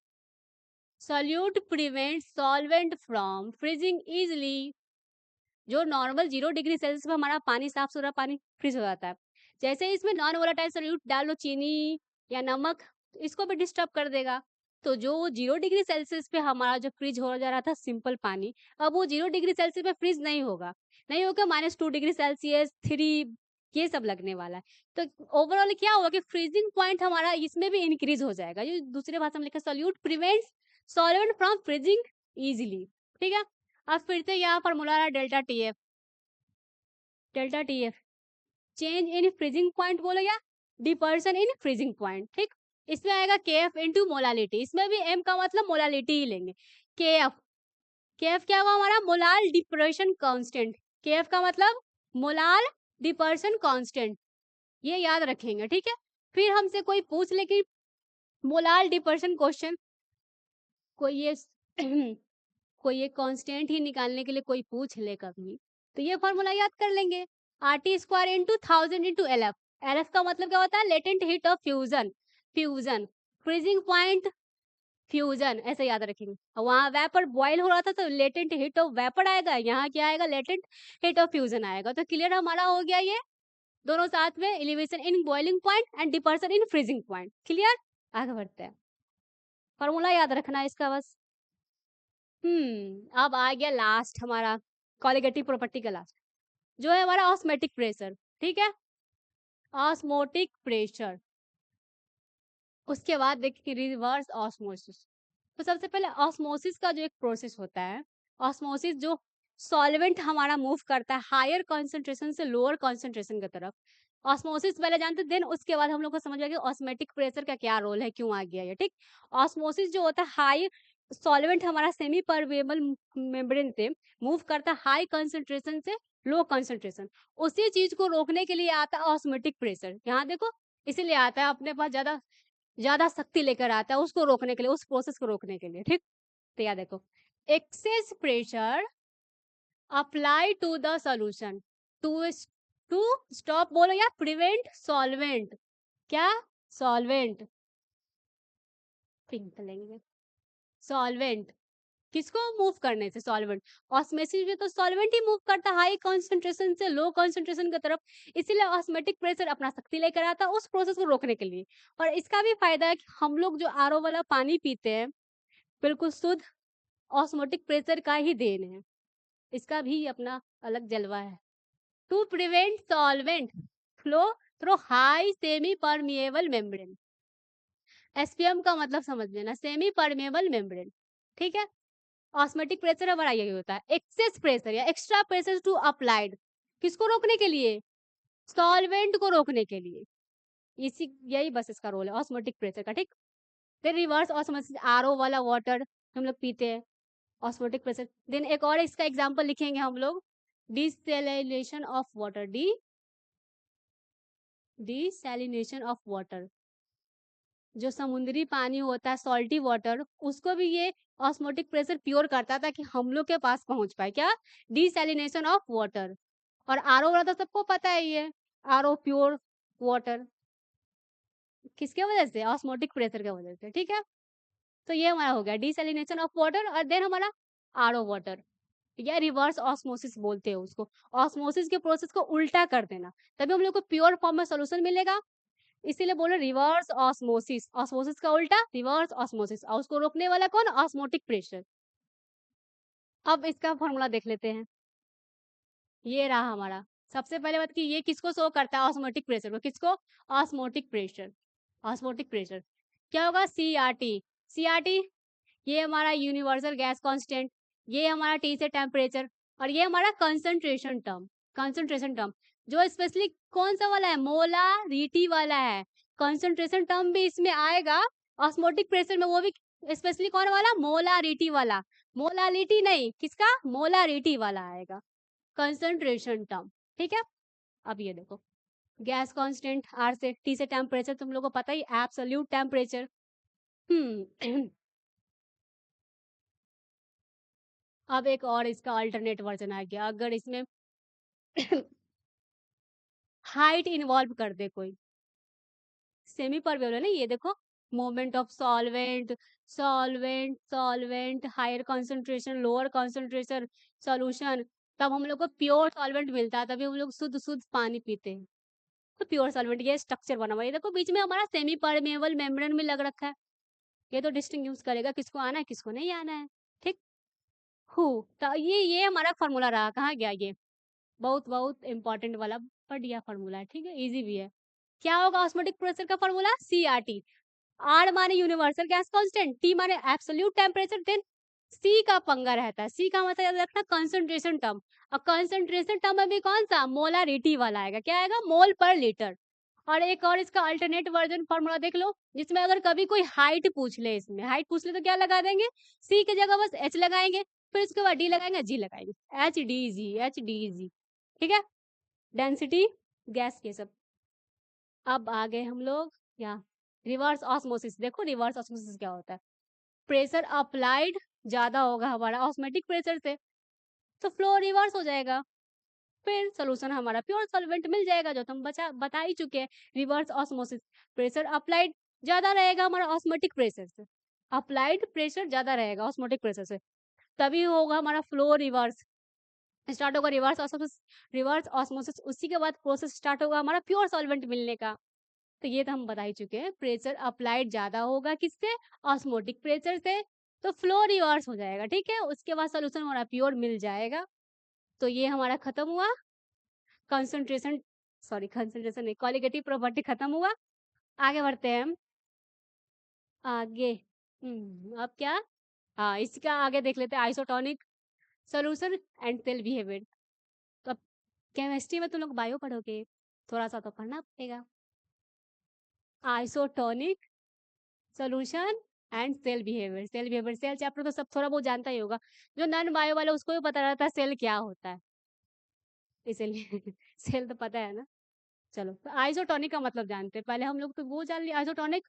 Solute prevent solvent from freezing easily. जो नॉर्मल 0 डिग्री सेल्सियस पे हमारा पानी, साफ सुथरा पानी फ्रीज हो जाता है, जैसे इसमें नॉन वोलेटाइल सॉल्यूट डाल लो, चीनी या नमक, इसको भी डिस्टर्ब कर देगा। तो जो 0 डिग्री सेल्सियस पे हमारा जो फ्रीज हो जा रहा था सिंपल पानी, अब वो 0 डिग्री सेल्सियस पे फ्रीज नहीं होगा, नहीं होगा, -2 डिग्री सेल्सियस, 3, ये सब लगने वाला है। तो ओवरऑल क्या होगा कि फ्रीजिंग पॉइंट हमारा इसमें भी इंक्रीज हो जाएगा। ये दूसरे भाषा में लिखा, solute prevents solvent from freezing easily. ठीक है, अब फिर से यहाँ फॉर्मूला रहा delta T F. Delta T F change in freezing point बोलो या डिपर्सन इन फ्रीजिंग पॉइंट। ठीक, इसमें आएगा के एफ इंटू मोलालिटी। इसमें भी एम का मतलब मोलालिटी ही लेंगे। के एफ, के एफ क्या हुआ हमारा? Molal depression constant. के एफ का मतलब मोलाल डिपर्सन कांस्टेंट, ये याद रखेंगे। ठीक है, फिर हमसे कोई पूछ ले कि मोलाल डिपर्सन क्वेश्चन, कोई ये कोई ये कांस्टेंट ही निकालने के लिए कोई पूछ ले कभी, तो ये फॉर्मूला याद कर लेंगे, are T square into 1000 into L F. L F का मतलब क्या होता है? Latent heat of fusion, fusion freezing point, fusion, ऐसे याद रखेंगे। वहां वेपर बॉयल हो रहा था तो लेटेंट हीट ऑफ वेपर आएगा, यहाँ क्या आएगा? लेटेंट हीट ऑफ फ्यूजन आएगा। तो क्लियर हमारा हो गया ये दोनों साथ में, elevation in boiling point and depression in freezing point. Clear, आगे बढ़ते हैं। फॉर्मूला याद रखना है इसका बस। अब आ गया लास्ट हमारा कॉलिगेटिव प्रॉपर्टी का लास्ट, जो है हमारा ऑस्मोटिक प्रेशर। ठीक है, ऑस्मोटिक प्रेशर। उसके बाद देखिए रिवर्स ऑस्मोसिस। तो सबसे पहले ऑस्मोसिस का जो एक प्रोसेस होता है, ऑस्मोसिस जो सॉल्वेंट हमारा मूव करता है हायर कॉन्सेंट्रेशन से लोअर कॉन्सेंट्रेशन की तरफ, ऑस्मोसिस पहले जानते, देन उसके बाद हम लोग को समझ आएगा ऑस्मेटिक प्रेशर का क्या रोल है, क्यों आ गया ये। ठीक, ऑस्मोसिस जो होता है, हाई सॉल्वेंट हमारा सेमी परमेबल मेम्ब्रेन से मूव करता है हाई कॉन्सेंट्रेशन से लो कॉन्सेंट्रेशन, उसी चीज को रोकने के लिए आता है ऑस्मेटिक प्रेशर। यहाँ देखो, इसीलिए आता है, अपने पास ज्यादा ज्यादा शक्ति लेकर आता है उसको रोकने के लिए, उस प्रोसेस को रोकने के लिए। ठीक, तो याद देखो, excess pressure apply to the solution to to stop बोलो या प्रिवेंट सॉल्वेंट, क्या? सॉल्वेंट, पिंक लेंगे, सॉल्वेंट किसको मूव करने से? सॉल्वेंट। ऑस्मोसिस में तो सॉल्वेंट ही मूव करता है हाई कॉन्सेंट्रेशन से लो कॉन्सेंट्रेशन की तरफ, इसीलिए ऑस्मेटिक प्रेशर अपना शक्ति लेकर आता है उस प्रोसेस को रोकने के लिए। और इसका भी फायदा है कि हम लोग जो आरओ वाला पानी पीते हैं बिल्कुल शुद्ध, ऑस्मोटिक प्रेशर का ही देन है, इसका भी अपना अलग जलवा है। To prevent solvent flow through high semi permeable membrane, SPM का मतलब समझ लेना, सेमी परमिएबल मेम्ब्रेन। ठीक है, ऑस्मेटिक प्रेशर हमारा यही होता है, एक्सेस प्रेशर या एक्स्ट्रा प्रेशर टू अप्लाइड, किसको रोकने के लिए? सॉल्वेंट को रोकने के लिए, इसी यही बस इसका रोल है ऑस्मोटिक प्रेशर का। ठीक, फिर रिवर्स ऑस्मोसिस, आरओ वाला वाटर हम लोग पीते हैं, ऑस्मोटिक प्रेशर। देन एक और इसका एग्जांपल लिखेंगे हम लोग, desalination of water, desalination of water. जो समुद्री पानी होता है सॉल्टी वाटर, उसको भी ये ऑस्मोटिक प्रेशर प्योर करता है ताकि हम लोग के पास पहुंच पाए। क्या? Desalination of water. और आरओ वाला तो सबको पता है, ये आरओ प्योर वाटर किसके वजह से? ऑस्मोटिक प्रेशर की वजह से। ठीक है, तो ये हमारा हो गया डिसैलिनेशन ऑफ वाटर। और देन हमारा आरओ वाटर या रिवर्स ऑस्मोसिस बोलते हैं उसको। ऑस्मोसिस के प्रोसेस को उल्टा कर देना, तभी हम लोग को प्योर फॉर्म में सोल्यूशन मिलेगा। इसीलिए बोलो रिवर्स ऑस्मोसिस। ऑस्मोसिस का उल्टा रिवर्स ऑस्मोसिस, और उसको रोकने वाला कौन? Osmotic pressure. अब इसका फॉर्मूला देख लेते हैं। ये रहा हमारा। सबसे पहले बात कि ये किसको शो करता है? ऑस्मोटिक प्रेशर को। किसको? Osmotic pressure. ऑस्मोटिक प्रेशर क्या होगा? सीआरटी। सीआरटी ये हमारा यूनिवर्सल गैस कांस्टेंट, ये हमारा टी से टेम्परेचर, और ये हमारा कंसंट्रेशन टर्म। कंसंट्रेशन टर्म जो स्पेशली कौन सा वाला है? मोलारिटी वाला है। कंसंट्रेशन टर्म भी इसमें आएगा ऑस्मोटिक प्रेशर में, वो भी स्पेशली कौन वाला? मोलारिटी वाला। मोलालिटी नहीं, किसका? मोलारिटी वाला आएगा कंसंट्रेशन टर्म। ठीक है, अब ये देखो गैस कांस्टेंट आर से, टी से टेम्परेचर तुम लोगों को पता ही, एब्सोल्यूट टेम्परेचर। अब एक और इसका अल्टरनेट वर्जन आ गया। अगर इसमें हाइट इन्वॉल्व कर दे कोई, सेमी परमेबल है ना, ये देखो moment of solvent, solvent solvent, higher concentration lower concentration solution, तब हम लोग को प्योर सॉल्वेंट मिलता है, तभी हम लोग शुद्ध शुद्ध पानी पीते हैं। तो प्योर सॉल्वेंट ये स्ट्रक्चर बना हुआ है, ये देखो बीच में हमारा सेमी परमेबल मेम्ब्रेन में लग रखा है। ये तो डिस्टिंग्विश करेगा किसको आना है किसको नहीं आना है। ठीक, हु तो ये हमारा फॉर्मूला रहा। कहाँ गया ये? बहुत बहुत इंपॉर्टेंट वाला बढ़िया फॉर्मूला है। ठीक है, इजी भी है। क्या होगा ऑस्मोटिक प्रेशर का फॉर्मूला? सीआरटी। आर माने यूनिवर्सल गैस कांस्टेंट, टी माने एब्सोल्यूट टेम्परेचर, देन सी का पंगा रहता है। सी का मतलब याद रखना कंसंट्रेशन टर्म, और कंसंट्रेशन टर्म में भी कौन सा? मोलारिटी वाला आएगा। क्या आएगा? मोल पर लीटर। और एक और इसका अल्टरनेट वर्जन फॉर्मूला देख लो, जिसमें अगर कभी कोई हाइट पूछ ले, इसमें हाइट पूछ ले तो क्या लगा देंगे? सी की जगह बस एच लगाएंगे, फिर उसके बाद डी लगाएंगे, जी लगाएंगे, H D G, H D G. ठीक है, डेंसिटी गैस के सब। अब आ गए हम लोग क्या? Reverse osmosis. देखो रिवर्स ऑस्मोसिस क्या होता है? प्रेशर अप्लाइड ज्यादा होगा हमारा ऑस्मेटिक प्रेशर से, तो फ्लो रिवर्स हो जाएगा, फिर सोल्यूशन हमारा प्योर सॉल्वेंट मिल जाएगा, जो तो हम बता ही चुके हैं। रिवर्स ऑस्मोसिस, प्रेशर अप्लाइड ज्यादा रहेगा हमारा ऑस्मोटिक प्रेशर से, अप्लाइड प्रेशर ज्यादा रहेगा ऑस्मोटिक प्रेशर से, तभी होगा हमारा फ्लो रिवर्स स्टार्ट होगा। रिवर्स ऑस्मोसिस, रिवर्स ऑस्मोसिस उसी के बाद प्रोसेस स्टार्ट होगा हमारा प्योर सॉल्वेंट मिलने का। तो ये तो हम बता ही चुके हैं, प्रेशर अप्लाइड ज्यादा होगा किससे? ऑस्मोटिक प्रेशर से, तो फ्लो रिवर्स हो जाएगा। ठीक है, उसके बाद सोल्यूशन हमारा प्योर मिल जाएगा। तो ये हमारा खत्म हुआ कंसंट्रेशन, सॉरी कंसंट्रेशन नहीं, क्वालिटेटिव प्रॉपर्टी खत्म हुआ। आगे बढ़ते हैं हम। आगे अब क्या? हाँ, इसका आगे देख लेते हैं, isotonic solution and cell behaviour. तो अब केमिस्ट्री में तुम लोग बायो पढ़ोगे, थोड़ा सा तो पढ़ना पड़ेगा। Isotonic solution and cell behaviour. Cell behaviour, cell chapter तो सब थोड़ा बहुत जानता ही होगा, जो नॉन बायो वाला उसको भी पता रहता है सेल क्या होता है, इसीलिए सेल तो पता है ना। चलो, तो आइसोटोनिक का मतलब जानते हैं पहले हम लोग, तो वो जान लिया आइसोटोनिक।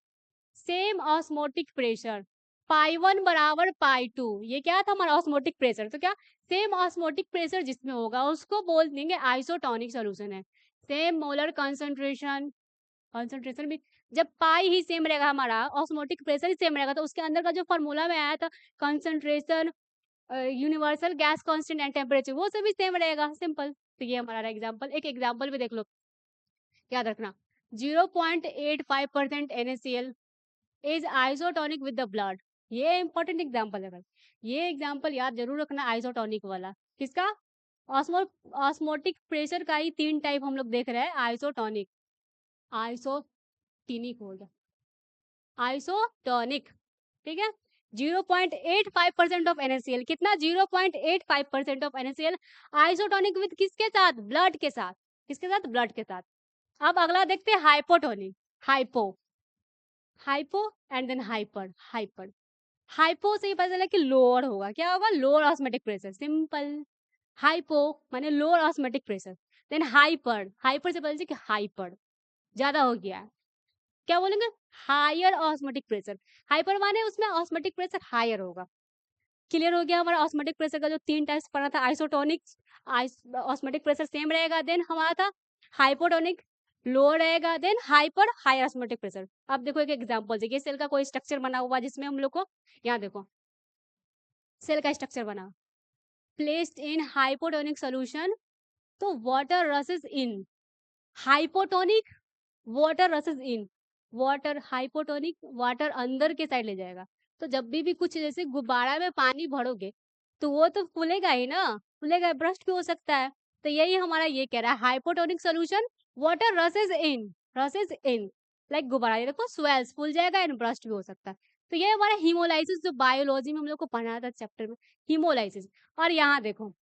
सेम ऑस्मोटिक प्रेशर, पाई 1 बराबर पाई 2, ये क्या था हमारा ऑस्मोटिक प्रेशर, तो क्या सेम ऑस्मोटिक प्रेशर जिसमें होगा उसको बोल देंगे आइसोटोनिक सोल्यूशन है। सेम मोलर कंसंट्रेशन, कंसंट्रेशन भी जब पाई ही सेम रहेगा, हमारा ऑस्मोटिक प्रेशर ही सेम रहेगा, तो उसके अंदर का जो फॉर्मूला में आया था concentration, universal gas constant and temperature, वो सभी सेम रहेगा, सिंपल। तो ये हमारा एग्जांपल, एक एग्जांपल भी देख लो, याद रखना 0.85% NaCl is isotonic with the blood. ये इंपॉर्टेंट एग्जांपल है भाई, ये एग्जांपल याद जरूर रखना आइसोटोनिक वाला। किसका? ऑस्मो ऑस्मोटिक प्रेशर का ही 3 टाइप हम लोग देख रहे हैं, आइसोटोनिक, आइसोटिनिक हो गया, आइसोटोनिक। ठीक है, 0.85% ऑफ NaCl, कितना? 0.85% ऑफ NaCl आइसोटोनिक विद किसके साथ? ब्लड के साथ। किसके साथ? ब्लड के साथ। अब अगला देखते हैं hypotonic. Hypo, hypo and then hyper, hyper. Hypo से ही पता चला कि लोअर होगा, क्या होगा? Lower osmotic pressure, simple. Hypo माने lower osmotic pressure, then hyper, hyper से पता चला कि हाइपर ज्यादा हो गया है। क्या बोलेंगे, हायर ऑस्मोटिक प्रेशर। हाइपर माने उसमें ऑस्मोटिक प्रेशर हायर होगा। क्लियर हो गया हमारा ऑस्मोटिक प्रेशर का जो 3 टाइप्स पढ़ा था, आइसोटोनिक, ऑस्मोटिक प्रेशर सेम रहेगा, देन हमारा था हाइपोटोनिक, लो रहेगा, then hyper high osmotic pressure. अब देखो एक एग्जांपल देखिए, सेल का कोई स्ट्रक्चर बना हुआ जिसमें हम लोग को, यहाँ देखो सेल का स्ट्रक्चर बना, प्लेस्ड इन हाइपोटोनिक सॉल्यूशन, तो वाटर रसेस इन, हाइपोटोनिक वाटर रसेस इन, वाटर हाइपोटोनिक, वाटर अंदर के साइड ले जाएगा। तो जब भी कुछ जैसे गुब्बारा में पानी भरोगे तो वो तो फूलेगा ही ना, फूलेगा, ब्रस्ट भी हो सकता है। तो यही हमारा ये कह रहा है, हाइपोटोनिक सोल्यूशन, वाटर रसेस इन, लाइक गुब्बारा, ये देखो स्वेल्स, फूल जाएगा एंड ब्रस्ट भी हो सकता है। तो ये हमारा हीमोलाइसिस जो बायोलॉजी में हम लोग को पढ़ाया था चैप्टर में, हीमोलाइसिस। और यहाँ देखो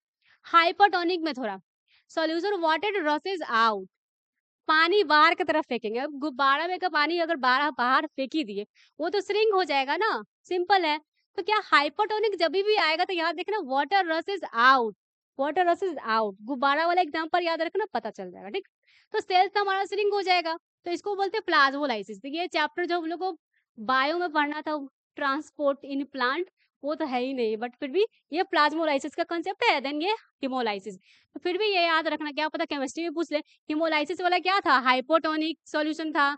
हाइपोटोनिक में थोड़ा सोल्यूशन वाटर रसेस आउट, पानी बाहर की तरफ फेंकेंगे। अब गुब्बारा में का पानी अगर बाहर बाहर फेंक ही दिए, वो तो श्रिंक हो जाएगा ना, सिंपल है। तो क्या हाइपोटोनिक जब भी आएगा तो यहाँ देखना वाटर रसेस आउट, वाटर रसेस आउट, गुब्बारा वाला एग्जांपल याद रखना, पता चल जाएगा, ठीक। तो सेल्स तो हमारा श्रिंक हो जाएगा, तो इसको बोलते हैं प्लाज्मोलाइसिस। तो ये चैप्टर जो हम लोग को बायो में पढ़ना था, ट्रांसपोर्ट इन प्लांट, वो तो है ही नहीं, बट फिर भी ये प्लाज्मोलाइसिस का कंसेप्ट है, देन ये हिमोलाइसिस। तो फिर भी ये याद रखना, क्या पता केमिस्ट्री में पूछ ले, हिमोलाइसिस वाला क्या था, हाइपोटोनिक सॉल्यूशन था,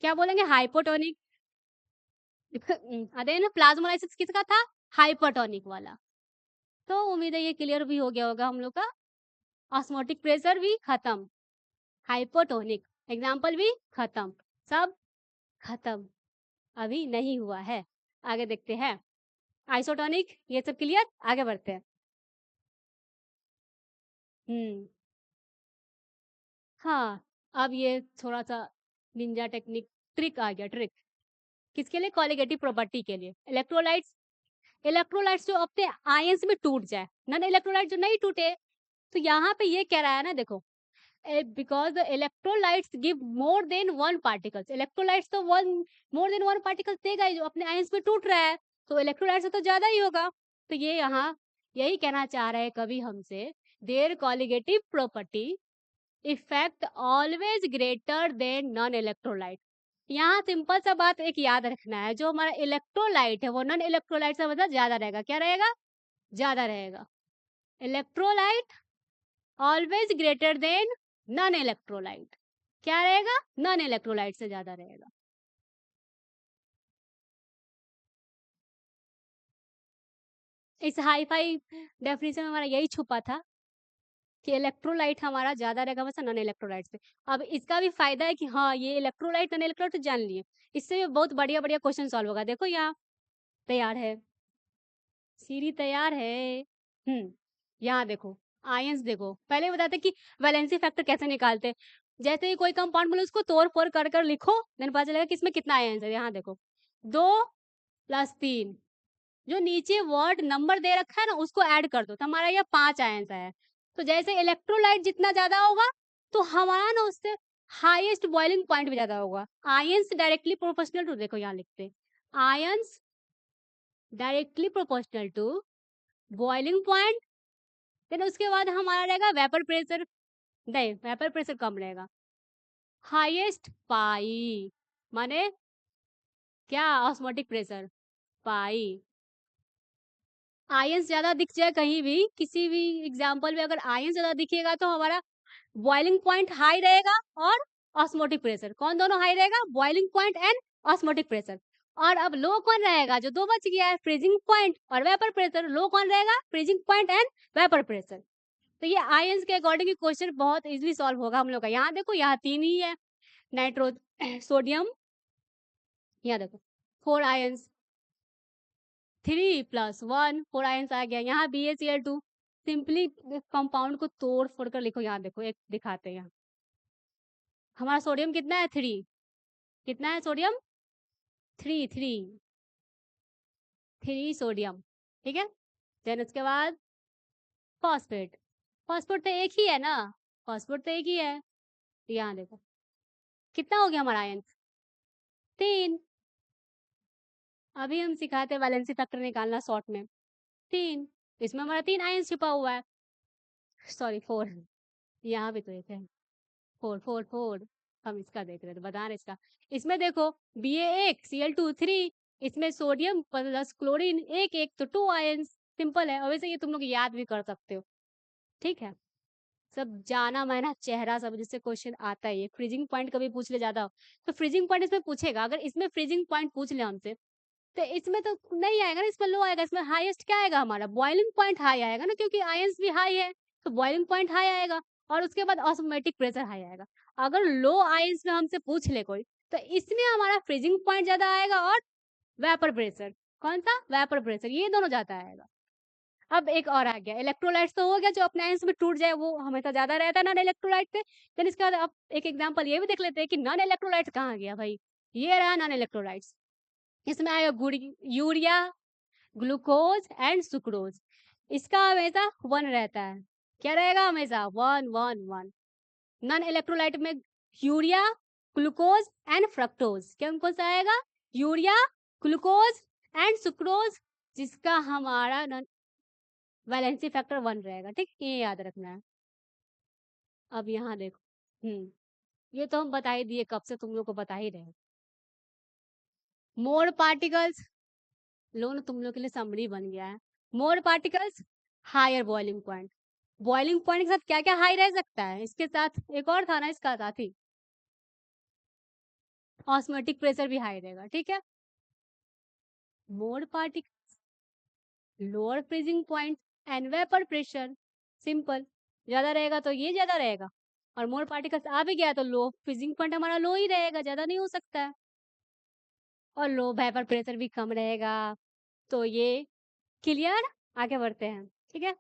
क्या बोलेंगे, हाइपोटोनिक। देन प्लाज्मोलाइसिस किसका था, हाइपोटोनिक वाला। तो उम्मीद है ये क्लियर भी हो गया होगा हम लोग का। ऑस्मोटिक प्रेशर भी खत्म, हाइपोटोनिक एग्जाम्पल भी खत्म, सब खत्म, अभी नहीं हुआ है। आगे देखते हैं, आइसोटोनिक, ये सब क्लियर, आगे बढ़ते हैं। हम्म हाँ, अब ये थोड़ा सा निंजा टेक्निक, ट्रिक आ गया, ट्रिक किसके लिए, कॉलिगेटिव प्रॉपर्टी के लिए। इलेक्ट्रोलाइट्स, इलेक्ट्रोलाइट्स जो अपने आयंस में टूट जाए, नॉन इलेक्ट्रोलाइट जो नहीं टूटे, तो यहाँ पे ये कह रहा है ना, देखो because the electrolytes give more than one particles, electrolytes तो one, more than one particles देगा ही, जो अपने आयंस में टूट रहा है, तो इलेक्ट्रोलाइट्स से तो ज्यादा ही होगा। तो ये यहाँ यही कहना चाह रहे हैं कवि हमसे, their colligative property effect always greater than non electrolyte. यहाँ सिंपल सा बात एक याद रखना है, जो हमारा इलेक्ट्रोलाइट है वो नॉन इलेक्ट्रोलाइट से मतलब ज्यादा रहेगा, क्या रहेगा, ज्यादा रहेगा। Electrolyte always greater than non electrolyte, क्या रहेगा, नॉन इलेक्ट्रोलाइट से ज्यादा रहेगा। इस हाई फाई डेफिनेशन में हमारा यही छुपा था कि इलेक्ट्रोलाइट हमारा ज्यादा रहेगा वैसे नॉन इलेक्ट्रोलाइट से। अब इसका भी फायदा है कि हाँ, ये इलेक्ट्रोलाइट नॉन इलेक्ट्रोलाइट तो जान लिए, इससे भी बहुत बढ़िया बढ़िया क्वेश्चन सॉल्व होगा। देखो यहाँ तैयार है, सीरी तैयार है। यहाँ देखो आयंस, देखो पहले बताते कि वैलेंसी फैक्टर कैसे निकालते हैं। जैसे ही कोई कंपाउंड मिले उसको तोड़ फोड़ कर कर लिखो, देन पता चलेगा कि इसमें कितना आयंस है। यहाँ देखो 2 + 3, जो नीचे वर्ड नंबर दे रखा है ना उसको ऐड कर दो, तो हमारा ये 5 आयंस है। तो जैसे इलेक्ट्रोलाइट जितना ज्यादा होगा तो हमारा ना उससे हाईएस्ट बॉइलिंग पॉइंट भी ज्यादा होगा। आयंस डायरेक्टली प्रोपोर्शनल टू, देखो यहाँ लिखते हैं, ions directly proportional to boiling point. Then उसके बाद हमारा रहेगा वेपर प्रेशर, नहीं वेपर प्रेशर कम रहेगा, हाईएस्ट पाई, माने क्या, ऑस्मोटिक प्रेशर पाई। आयंस ज्यादा दिख जाए कहीं भी किसी भी एग्जाम्पल में, अगर आयंस ज्यादा दिखेगा तो हमारा बॉइलिंग पॉइंट हाई रहेगा, और ऑस्मोटिक प्रेशर कौन, दोनों हाई रहेगा, boiling point and osmotic pressure. और अब लो कौन रहेगा, जो दो बच गया है, फ्रीजिंग पॉइंट और वेपर प्रेशर। लो कौन रहेगा, freezing point and vapour pressure. तो ये आयंस के अकॉर्डिंग क्वेश्चन बहुत इजीली सॉल्व होगा हम लोग का। यहाँ देखो यहाँ 3 ही है, नाइट्रो सोडियम, यहाँ देखो 4 आयंस, 3 + 1 4 आयंस आ गया। यहाँ BaCl2, सिंपली कंपाउंड को तोड़ फोड़ कर लिखो। यहाँ देखो एक दिखाते हैं, यहाँ हमारा सोडियम कितना है, 3, कितना है सोडियम, 3 सोडियम, ठीक है। देन उसके बाद फॉस्फेट, फॉस्फेट तो एक ही है ना, फॉस्फेट तो एक ही है। तो यहाँ देखो कितना हो गया हमारा आयंस, 3। अभी हम सिखाते हैं वैलेंसी फैक्टर निकालना शॉर्ट में, 3, इसमें हमारा 3 आयंस छिपा हुआ है, सॉरी 4, यहाँ भी तो एक है, 4 4 4। हम इसका देख रहे थे, बता रहे इसका। इसमें देखो Ba1 Cl2 3, इसमें सोडियम प्लस क्लोरीन एक एक, तो 2 आयंस। सिंपल है, और वैसे ये तुम लोग याद भी कर सकते हो। ठीक है, सब जाना माना चेहरा सब, जिससे क्वेश्चन आता ही है। फ्रीजिंग पॉइंट कभी पूछ ले ज्यादा तो फ्रीजिंग पॉइंट इसमें पूछेगा। अगर इसमें फ्रीजिंग पॉइंट पूछ ले हमसे तो इसमें तो नहीं आएगा ना, इसमें लो आएगा। इसमें हाईएस्ट क्या आएगा हमारा, बॉइलिंग पॉइंट हाई आएगा ना, क्योंकि आयंस भी हाई है, तो बॉइलिंग पॉइंट हाई आएगा। और उसके बाद ऑस्मोटिक प्रेशर हाई आएगा। अगर लो आयंस में हमसे पूछ ले कोई, तो इसमें हमारा फ्रीजिंग पॉइंट ज्यादा आएगा और वेपर प्रेशर, कौन सा, वेपर प्रेशर, ये दोनों ज्यादा आएगा। अब एक और आ गया, इलेक्ट्रोलाइट्स तो हो गया, जो अपने आयंस में टूट जाए वो हमेशा ज्यादा रहता है नॉन इलेक्ट्रोलाइट पे। देन इसके बाद अब एक एग्जांपल ये भी देख लेते हैं कि नॉन इलेक्ट्रोलाइट्स कहाँ गया भाई। ये रहा नॉन इलेक्ट्रोलाइट्स। इसमें आएगा यूरिया, ग्लूकोज एंड सुक्रोज। इसका हमेशा 1 रहता है। क्या रहेगा, हमेशा 1 1 1। नॉन इलेक्ट्रोलाइट में यूरिया, ग्लूकोज एंड फ्रक्टोज, क्या कौन सा आएगा, यूरिया, ग्लूकोज एंड सुक्रोज, जिसका हमारा वैलेंसी फैक्टर 1 रहेगा। ठीक, ये याद रखना है। अब यहाँ देखो, ये तो हम बता ही दिए, कब से तुम लोग को बता ही रहे। मोर पार्टिकल्स, लो ना, तुम लोग के लिए समरी बन गया है। More particles, higher boiling point. Boiling point के साथ क्या क्या हाई रह सकता है, इसके साथ एक और था ना, इसका साथ ही ऑस्मोटिक प्रेशर भी हाई रहेगा। ठीक है, more particles, lower freezing point and vapour pressure, simple. ज्यादा रहेगा तो ये ज्यादा रहेगा, और मोर पार्टिकल्स आ भी गया तो लो फ्रीजिंग पॉइंट हमारा लो ही रहेगा, ज्यादा नहीं हो सकता है, और लो वेपर प्रेशर भी कम रहेगा। तो ये क्लियर, आगे बढ़ते हैं। ठीक है,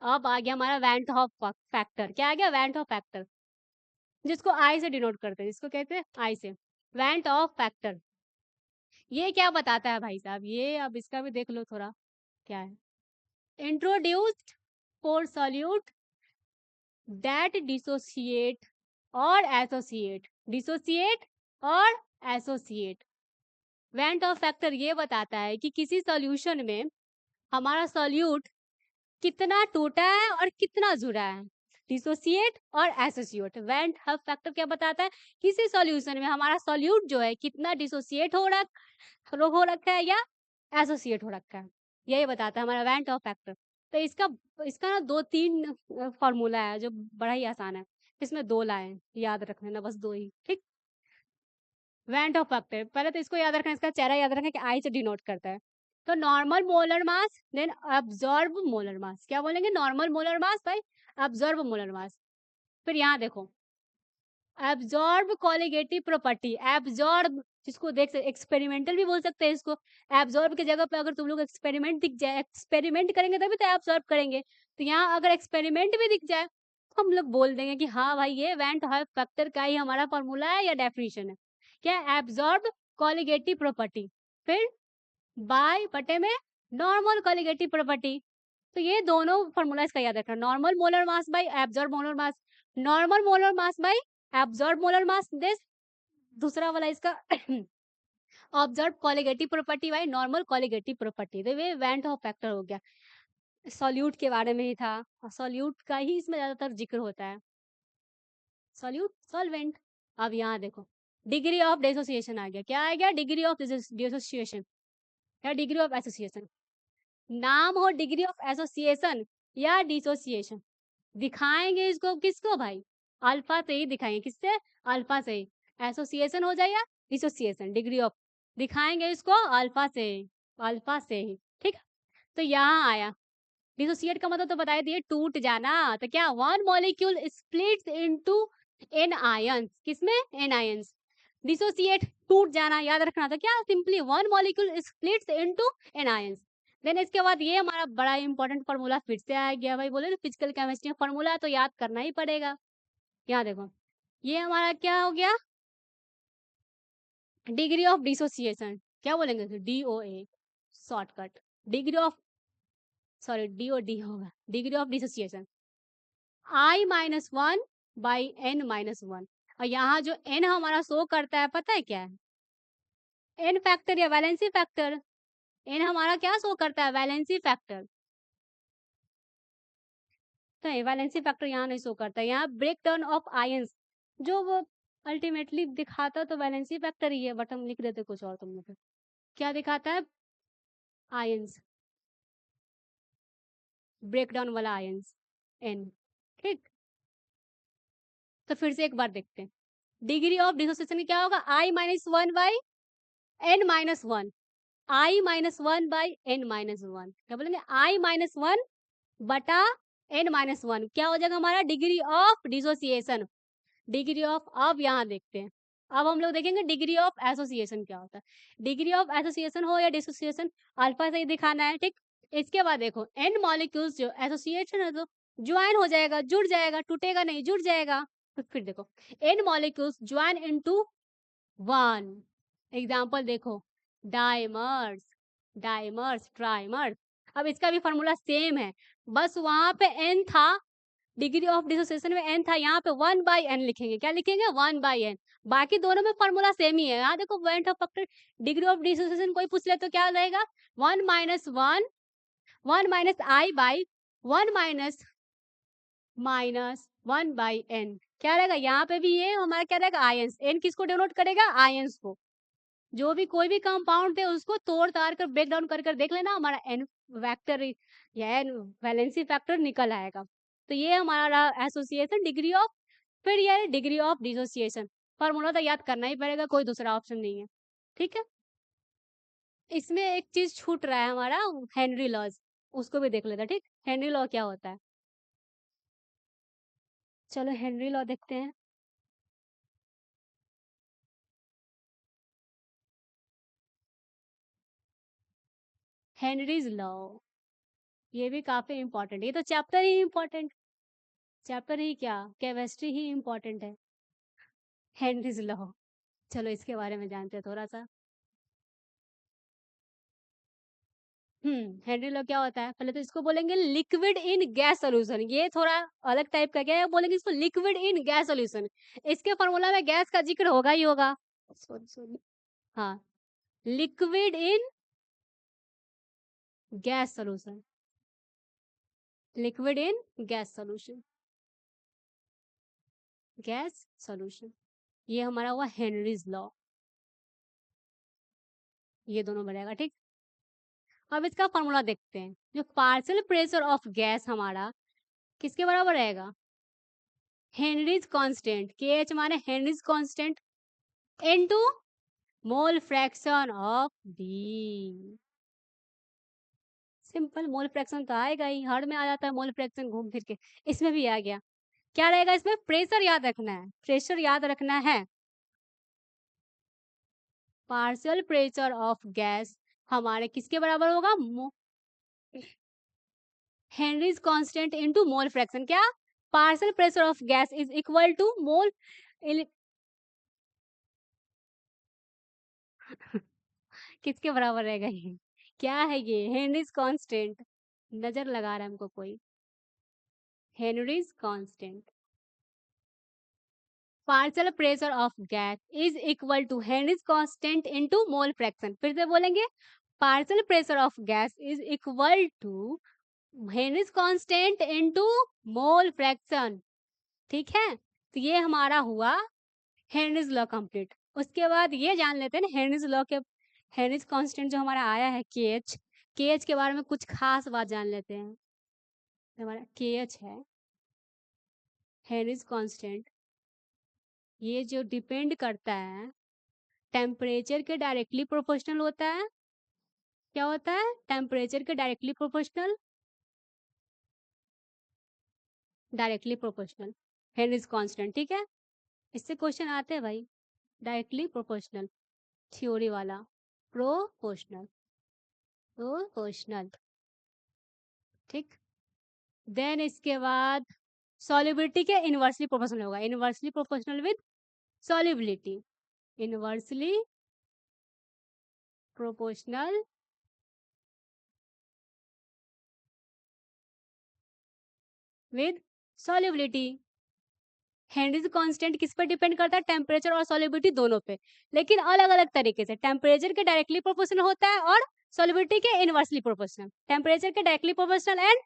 अब आ गया हमारा वैन हॉफ फैक्टर। क्या आ गया, वैन हॉफ फैक्टर, जिसको आई से डिनोट करते हैं, जिसको कहते हैं आई से, वैन ऑफ फैक्टर। ये क्या बताता है भाई साहब, ये अब इसका भी देख लो थोड़ा, क्या है, introduced for solute that dissociate और एसोसिएट, डिसोसिएट और एसोसिएट। वेंट ऑफ फैक्टर ये बताता है कि किसी सॉल्यूशन में हमारा सॉल्यूट कितना टूटा है और कितना जुड़ा है, डिसोसिएट और एसोसिएट। वेंट हब फैक्टर क्या बताता है, किसी सॉल्यूशन में हमारा सॉल्यूट जो है कितना डिसोसिएट हो रखा है या एसोसिएट हो रखा है, यही बताता है हमारा वेंट ऑफ फैक्टर। तो इसका इसका ना 2-3 फॉर्मूला है जो बड़ा ही आसान है, इसमें 2 लाए याद रखने ना, बस 2 ही। ठीक, वेंट ऑफ फैक्टर, पहले तो इसको याद रखना, इसका चेहरा याद रखना कि आई से डिनोट करता है। तो normal molar mass then absorb molar mass, क्या बोलेंगे, normal molar mass by absorb molar mass. फिर यहाँ देखो, एब्जॉर्ब कॉलिगेटिव प्रॉपर्टी, एब्जॉर्ब जिसको देख सकते, एक्सपेरिमेंटल भी बोल सकते हैं इसको। एब्जॉर्ब की जगह पे अगर तुम लोग एक्सपेरिमेंट दिख जाए, एक्सपेरिमेंट करेंगे तभी तो एब्जॉर्ब करेंगे, तो यहाँ अगर एक्सपेरिमेंट भी दिख जाए तो हम लोग बोल देंगे कि हाँ भाई ये वेंट हॉफ फैक्टर का ही हमारा फॉर्मूला है या डेफिनेशन है। क्या, एब्जॉर्ब कॉलिगेटिव प्रॉपर्टी, फिर बाय बटे में नॉर्मल कॉलिगेटिव प्रॉपर्टी। तो ये दोनों फॉर्मूला इसका याद रखना, normal molar mass bye absorb molar mass, normal molar mass bye absorb molar mass, this दूसरा वाला इसका observe colligative property by normal colligative property. तो ये वेंट ऑफ फैक्टर हो गया, सॉल्यूट के बारे में ही था, सॉल्यूट का ही इसमें ज्यादातर जिक्र होता है, सॉल्यूट सॉल्वेंट। अब यहाँ देखो, डिग्री ऑफ डिसोसिएशन आ गया, क्या आ गया, डिग्री ऑफ डिसोसिएशन या डिग्री ऑफ एसोसिएशन। नाम हो डिग्री ऑफ एसोसिएशन या डिसोसिएशन, दिखाएंगे इसको किसको भाई, अल्फा से ही दिखाएंगे, किससे, अल्फा से ही। एसोसिएशन हो जाए या डिसोसिएशन, डिग्री ऑफ दिखाएंगे इसको अल्फा से, अल्फा से ही। ठीक, तो यहाँ आया डिसोसिएट का मतलब तो बता दिए, टूट जाना। तो क्या, one molecule splits into N ions, किसमें, एन आयंस। डिसोसिएट टूट जाना, याद रखना। तो क्या, simply one molecule splits into N ions. Then इसके बाद ये हमारा बड़ा इंपॉर्टेंट फॉर्मूला फिर से आ गया भाई, बोले ना फिजिकल केमिस्ट्री में फॉर्मूला तो याद करना ही पड़ेगा। यहाँ देखो, ये हमारा क्या हो गया, डिग्री ऑफ डिसोसिएशन, क्या बोलेंगे, DOA shortcut, degree of, sorry DOD होगा, degree of dissociation I-1 by N-1। और यहाँ जो N हमारा शो करता है पता है क्या है, N फैक्टर या वैलेंसी फैक्टर। N हमारा क्या शो करता है, वैलेंसी फैक्टर। तो वैलेंसी फैक्टर यहाँ नहीं शो करता, यहाँ ब्रेक डाउन ऑफ आयंस जो वो अल्टीमेटली दिखाता तो वैलेंसी फैक्टर ही है, बट हम लिख देते कुछ और। तुम लोग क्या दिखाता है? आयंस, ब्रेक डाउन वाला आयंस एन। ठीक, तो फिर से एक बार देखते हैं। डिग्री ऑफ डिसोसिएशन क्या होगा? I minus one by N minus one, I minus one by N minus one. क्या बोलेंगे? I माइनस वन बटा एन माइनस वन। क्या हो जाएगा हमारा? Degree of dissociation. Degree of, अब यहाँ देखते हैं, अब हम लोग देखेंगे डिग्री ऑफ एसोसिएशन क्या होता है। डिग्री ऑफ एसोसिएशन हो या डिसोसिएशन, अल्फा से ही दिखाना है। ठीक, इसके बाद देखो एन मॉलिक्यूल्स जो एसोसिएशन है तो ज्वाइन हो जाएगा, जुड़ जाएगा, टूटेगा नहीं, जुड़ जाएगा। तो फिर देखो N molecules join into one. Example देखो, डाइमर्स, डाइमर्स, ट्राइमर्स। अब इसका भी फॉर्मूला सेम है, बस वहां पे एन था, डिग्री ऑफ डिसोसिएशन में एन था, यहाँ पे वन बाई एन लिखेंगे। क्या लिखेंगे? One by N. बाकी दोनों में फॉर्मूला सेम ही है। यहाँ देखो point of factor, degree of dissociation कोई पूछ ले तो क्या रहेगा? One minus one, one minus I by one minus minus one by N. क्या रहेगा? यहाँ पे भी ये हमारा क्या रहेगा? आयंस। एन किसको डिनोट करेगा? आयंस को। जो भी कोई भी कंपाउंड थे उसको तोड़ ताड़ कर ब्रेक डाउन कर कर देख लेना, हमारा एन वेक्टर या एन वैलेंसी फैक्टर निकल आएगा। तो ये हमारा एसोसिएशन डिग्री ऑफ, फिर ये डिग्री ऑफ डिसोसिएशन। फॉर्मूला तो याद करना ही पड़ेगा, कोई दूसरा ऑप्शन नहीं है। ठीक है, इसमें एक चीज छूट रहा है हमारा, हेनरी लॉज, उसको भी देख लेते हैं। ठीक, हेनरी लॉ क्या होता है? चलो हेनरी लॉ देखते हैं। हेनरीज लॉ, ये भी काफी इंपॉर्टेंट है, ये तो चैप्टर ही इंपॉर्टेंट, चैप्टर ही क्या, केमिस्ट्री ही इंपॉर्टेंट है, हेनरीज लॉ। चलो इसके बारे में जानते हैं थोड़ा सा। हेनरी लॉ क्या होता है? पहले तो इसको बोलेंगे लिक्विड इन गैस सॉल्यूशन, ये थोड़ा अलग टाइप का क्या है, बोलेंगे इसको लिक्विड इन गैस सॉल्यूशन। इसके फॉर्मूला में गैस का जिक्र होगा ही होगा। सॉरी सॉरी, हाँ, liquid in gas solution, liquid in gas solution, gas solution, ये हमारा हुआ हेनरीज लॉ। ये दोनों बनेगा। ठीक, अब इसका फॉर्मूला देखते हैं। जो पार्शियल प्रेशर ऑफ गैस हमारा किसके बराबर रहेगा? हेनरीज कांस्टेंट, KH माने Henrys constant into mole fraction of D. Simple, mole fraction तो आएगा ही, हर में आ जाता है मोल फ्रैक्शन घूम फिर के, इसमें भी आ गया। क्या रहेगा इसमें? प्रेशर याद रखना है, प्रेशर याद रखना है। पार्शियल प्रेशर ऑफ गैस हमारे किसके बराबर होगा? Henry's constant into mole fraction. क्या? Partial pressure of gas is equal to mole किसके बराबर रहेगा ये? क्या है ये? हेनरीज कांस्टेंट, नजर लगा रहा है हमको कोई। Henry's constant, partial pressure of gas is equal to Henry's constant into mole fraction. फिर से बोलेंगे, partial pressure of gas is equal to Henry's constant into mole fraction. ठीक है, तो ये हमारा हुआ हेनरीज लॉ कंप्लीट। उसके बाद ये जान लेते हैं ना हेनरीज लॉ के, हेनरीज कांस्टेंट जो हमारा आया है KH, KH के बारे में कुछ खास बात जान लेते हैं। हमारा KH है हेनरीज कांस्टेंट, ये जो डिपेंड करता है टेम्परेचर के डायरेक्टली प्रोपोर्शनल होता है। क्या होता है? टेम्परेचर के directly proportional, directly proportional Henrys constant. ठीक है, इससे क्वेश्चन आते हैं भाई, डायरेक्टली प्रोपोर्शनल, थ्योरी वाला, प्रोपोर्शनल, प्रोपोर्शनल। ठीक, देन इसके बाद सॉल्युबिलिटी के इनवर्सली प्रोपोर्शनल होगा, inversely proportional with solubility, inversely proportional with solubility. Henrys constant किस पर डिपेंड करता है? टेम्परेचर और सॉल्युबिलिटी दोनों पे, लेकिन अलग अलग तरीके से। टेम्परेचर के डायरेक्टली प्रोपोर्शनल होता है और सॉल्युबिलिटी के इनवर्सली प्रोपोर्शनल। टेम्परेचर के डायरेक्टली प्रोपोर्शनल एंड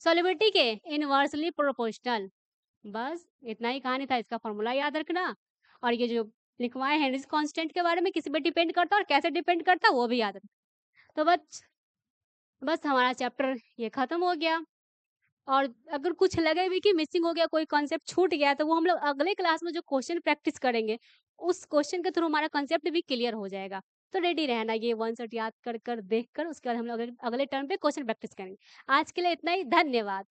सॉल्युबिलिटी के इनवर्सली प्रोपोर्शनल। बस इतना ही कहानी था, इसका फॉर्मूला याद रखना और ये जो लिखवाए हेनरीज कांस्टेंट के बारे में किस पे डिपेंड करता है और कैसे डिपेंड करता है वो भी याद रखना। तो बस बस हमारा चैप्टर ये खत्म हो गया। और अगर कुछ लगे भी कि मिसिंग हो गया, कोई कॉन्सेप्ट छूट गया, तो वो हम लोग अगले क्लास में जो क्वेश्चन प्रैक्टिस करेंगे उस क्वेश्चन के थ्रू हमारा कॉन्सेप्ट भी क्लियर हो जाएगा। तो रेडी रहना, ये वन सेट याद कर कर देख कर उसके बाद हम लोग अगले टर्म पे क्वेश्चन प्रैक्टिस करेंगे। आज के लिए इतना ही, धन्यवाद।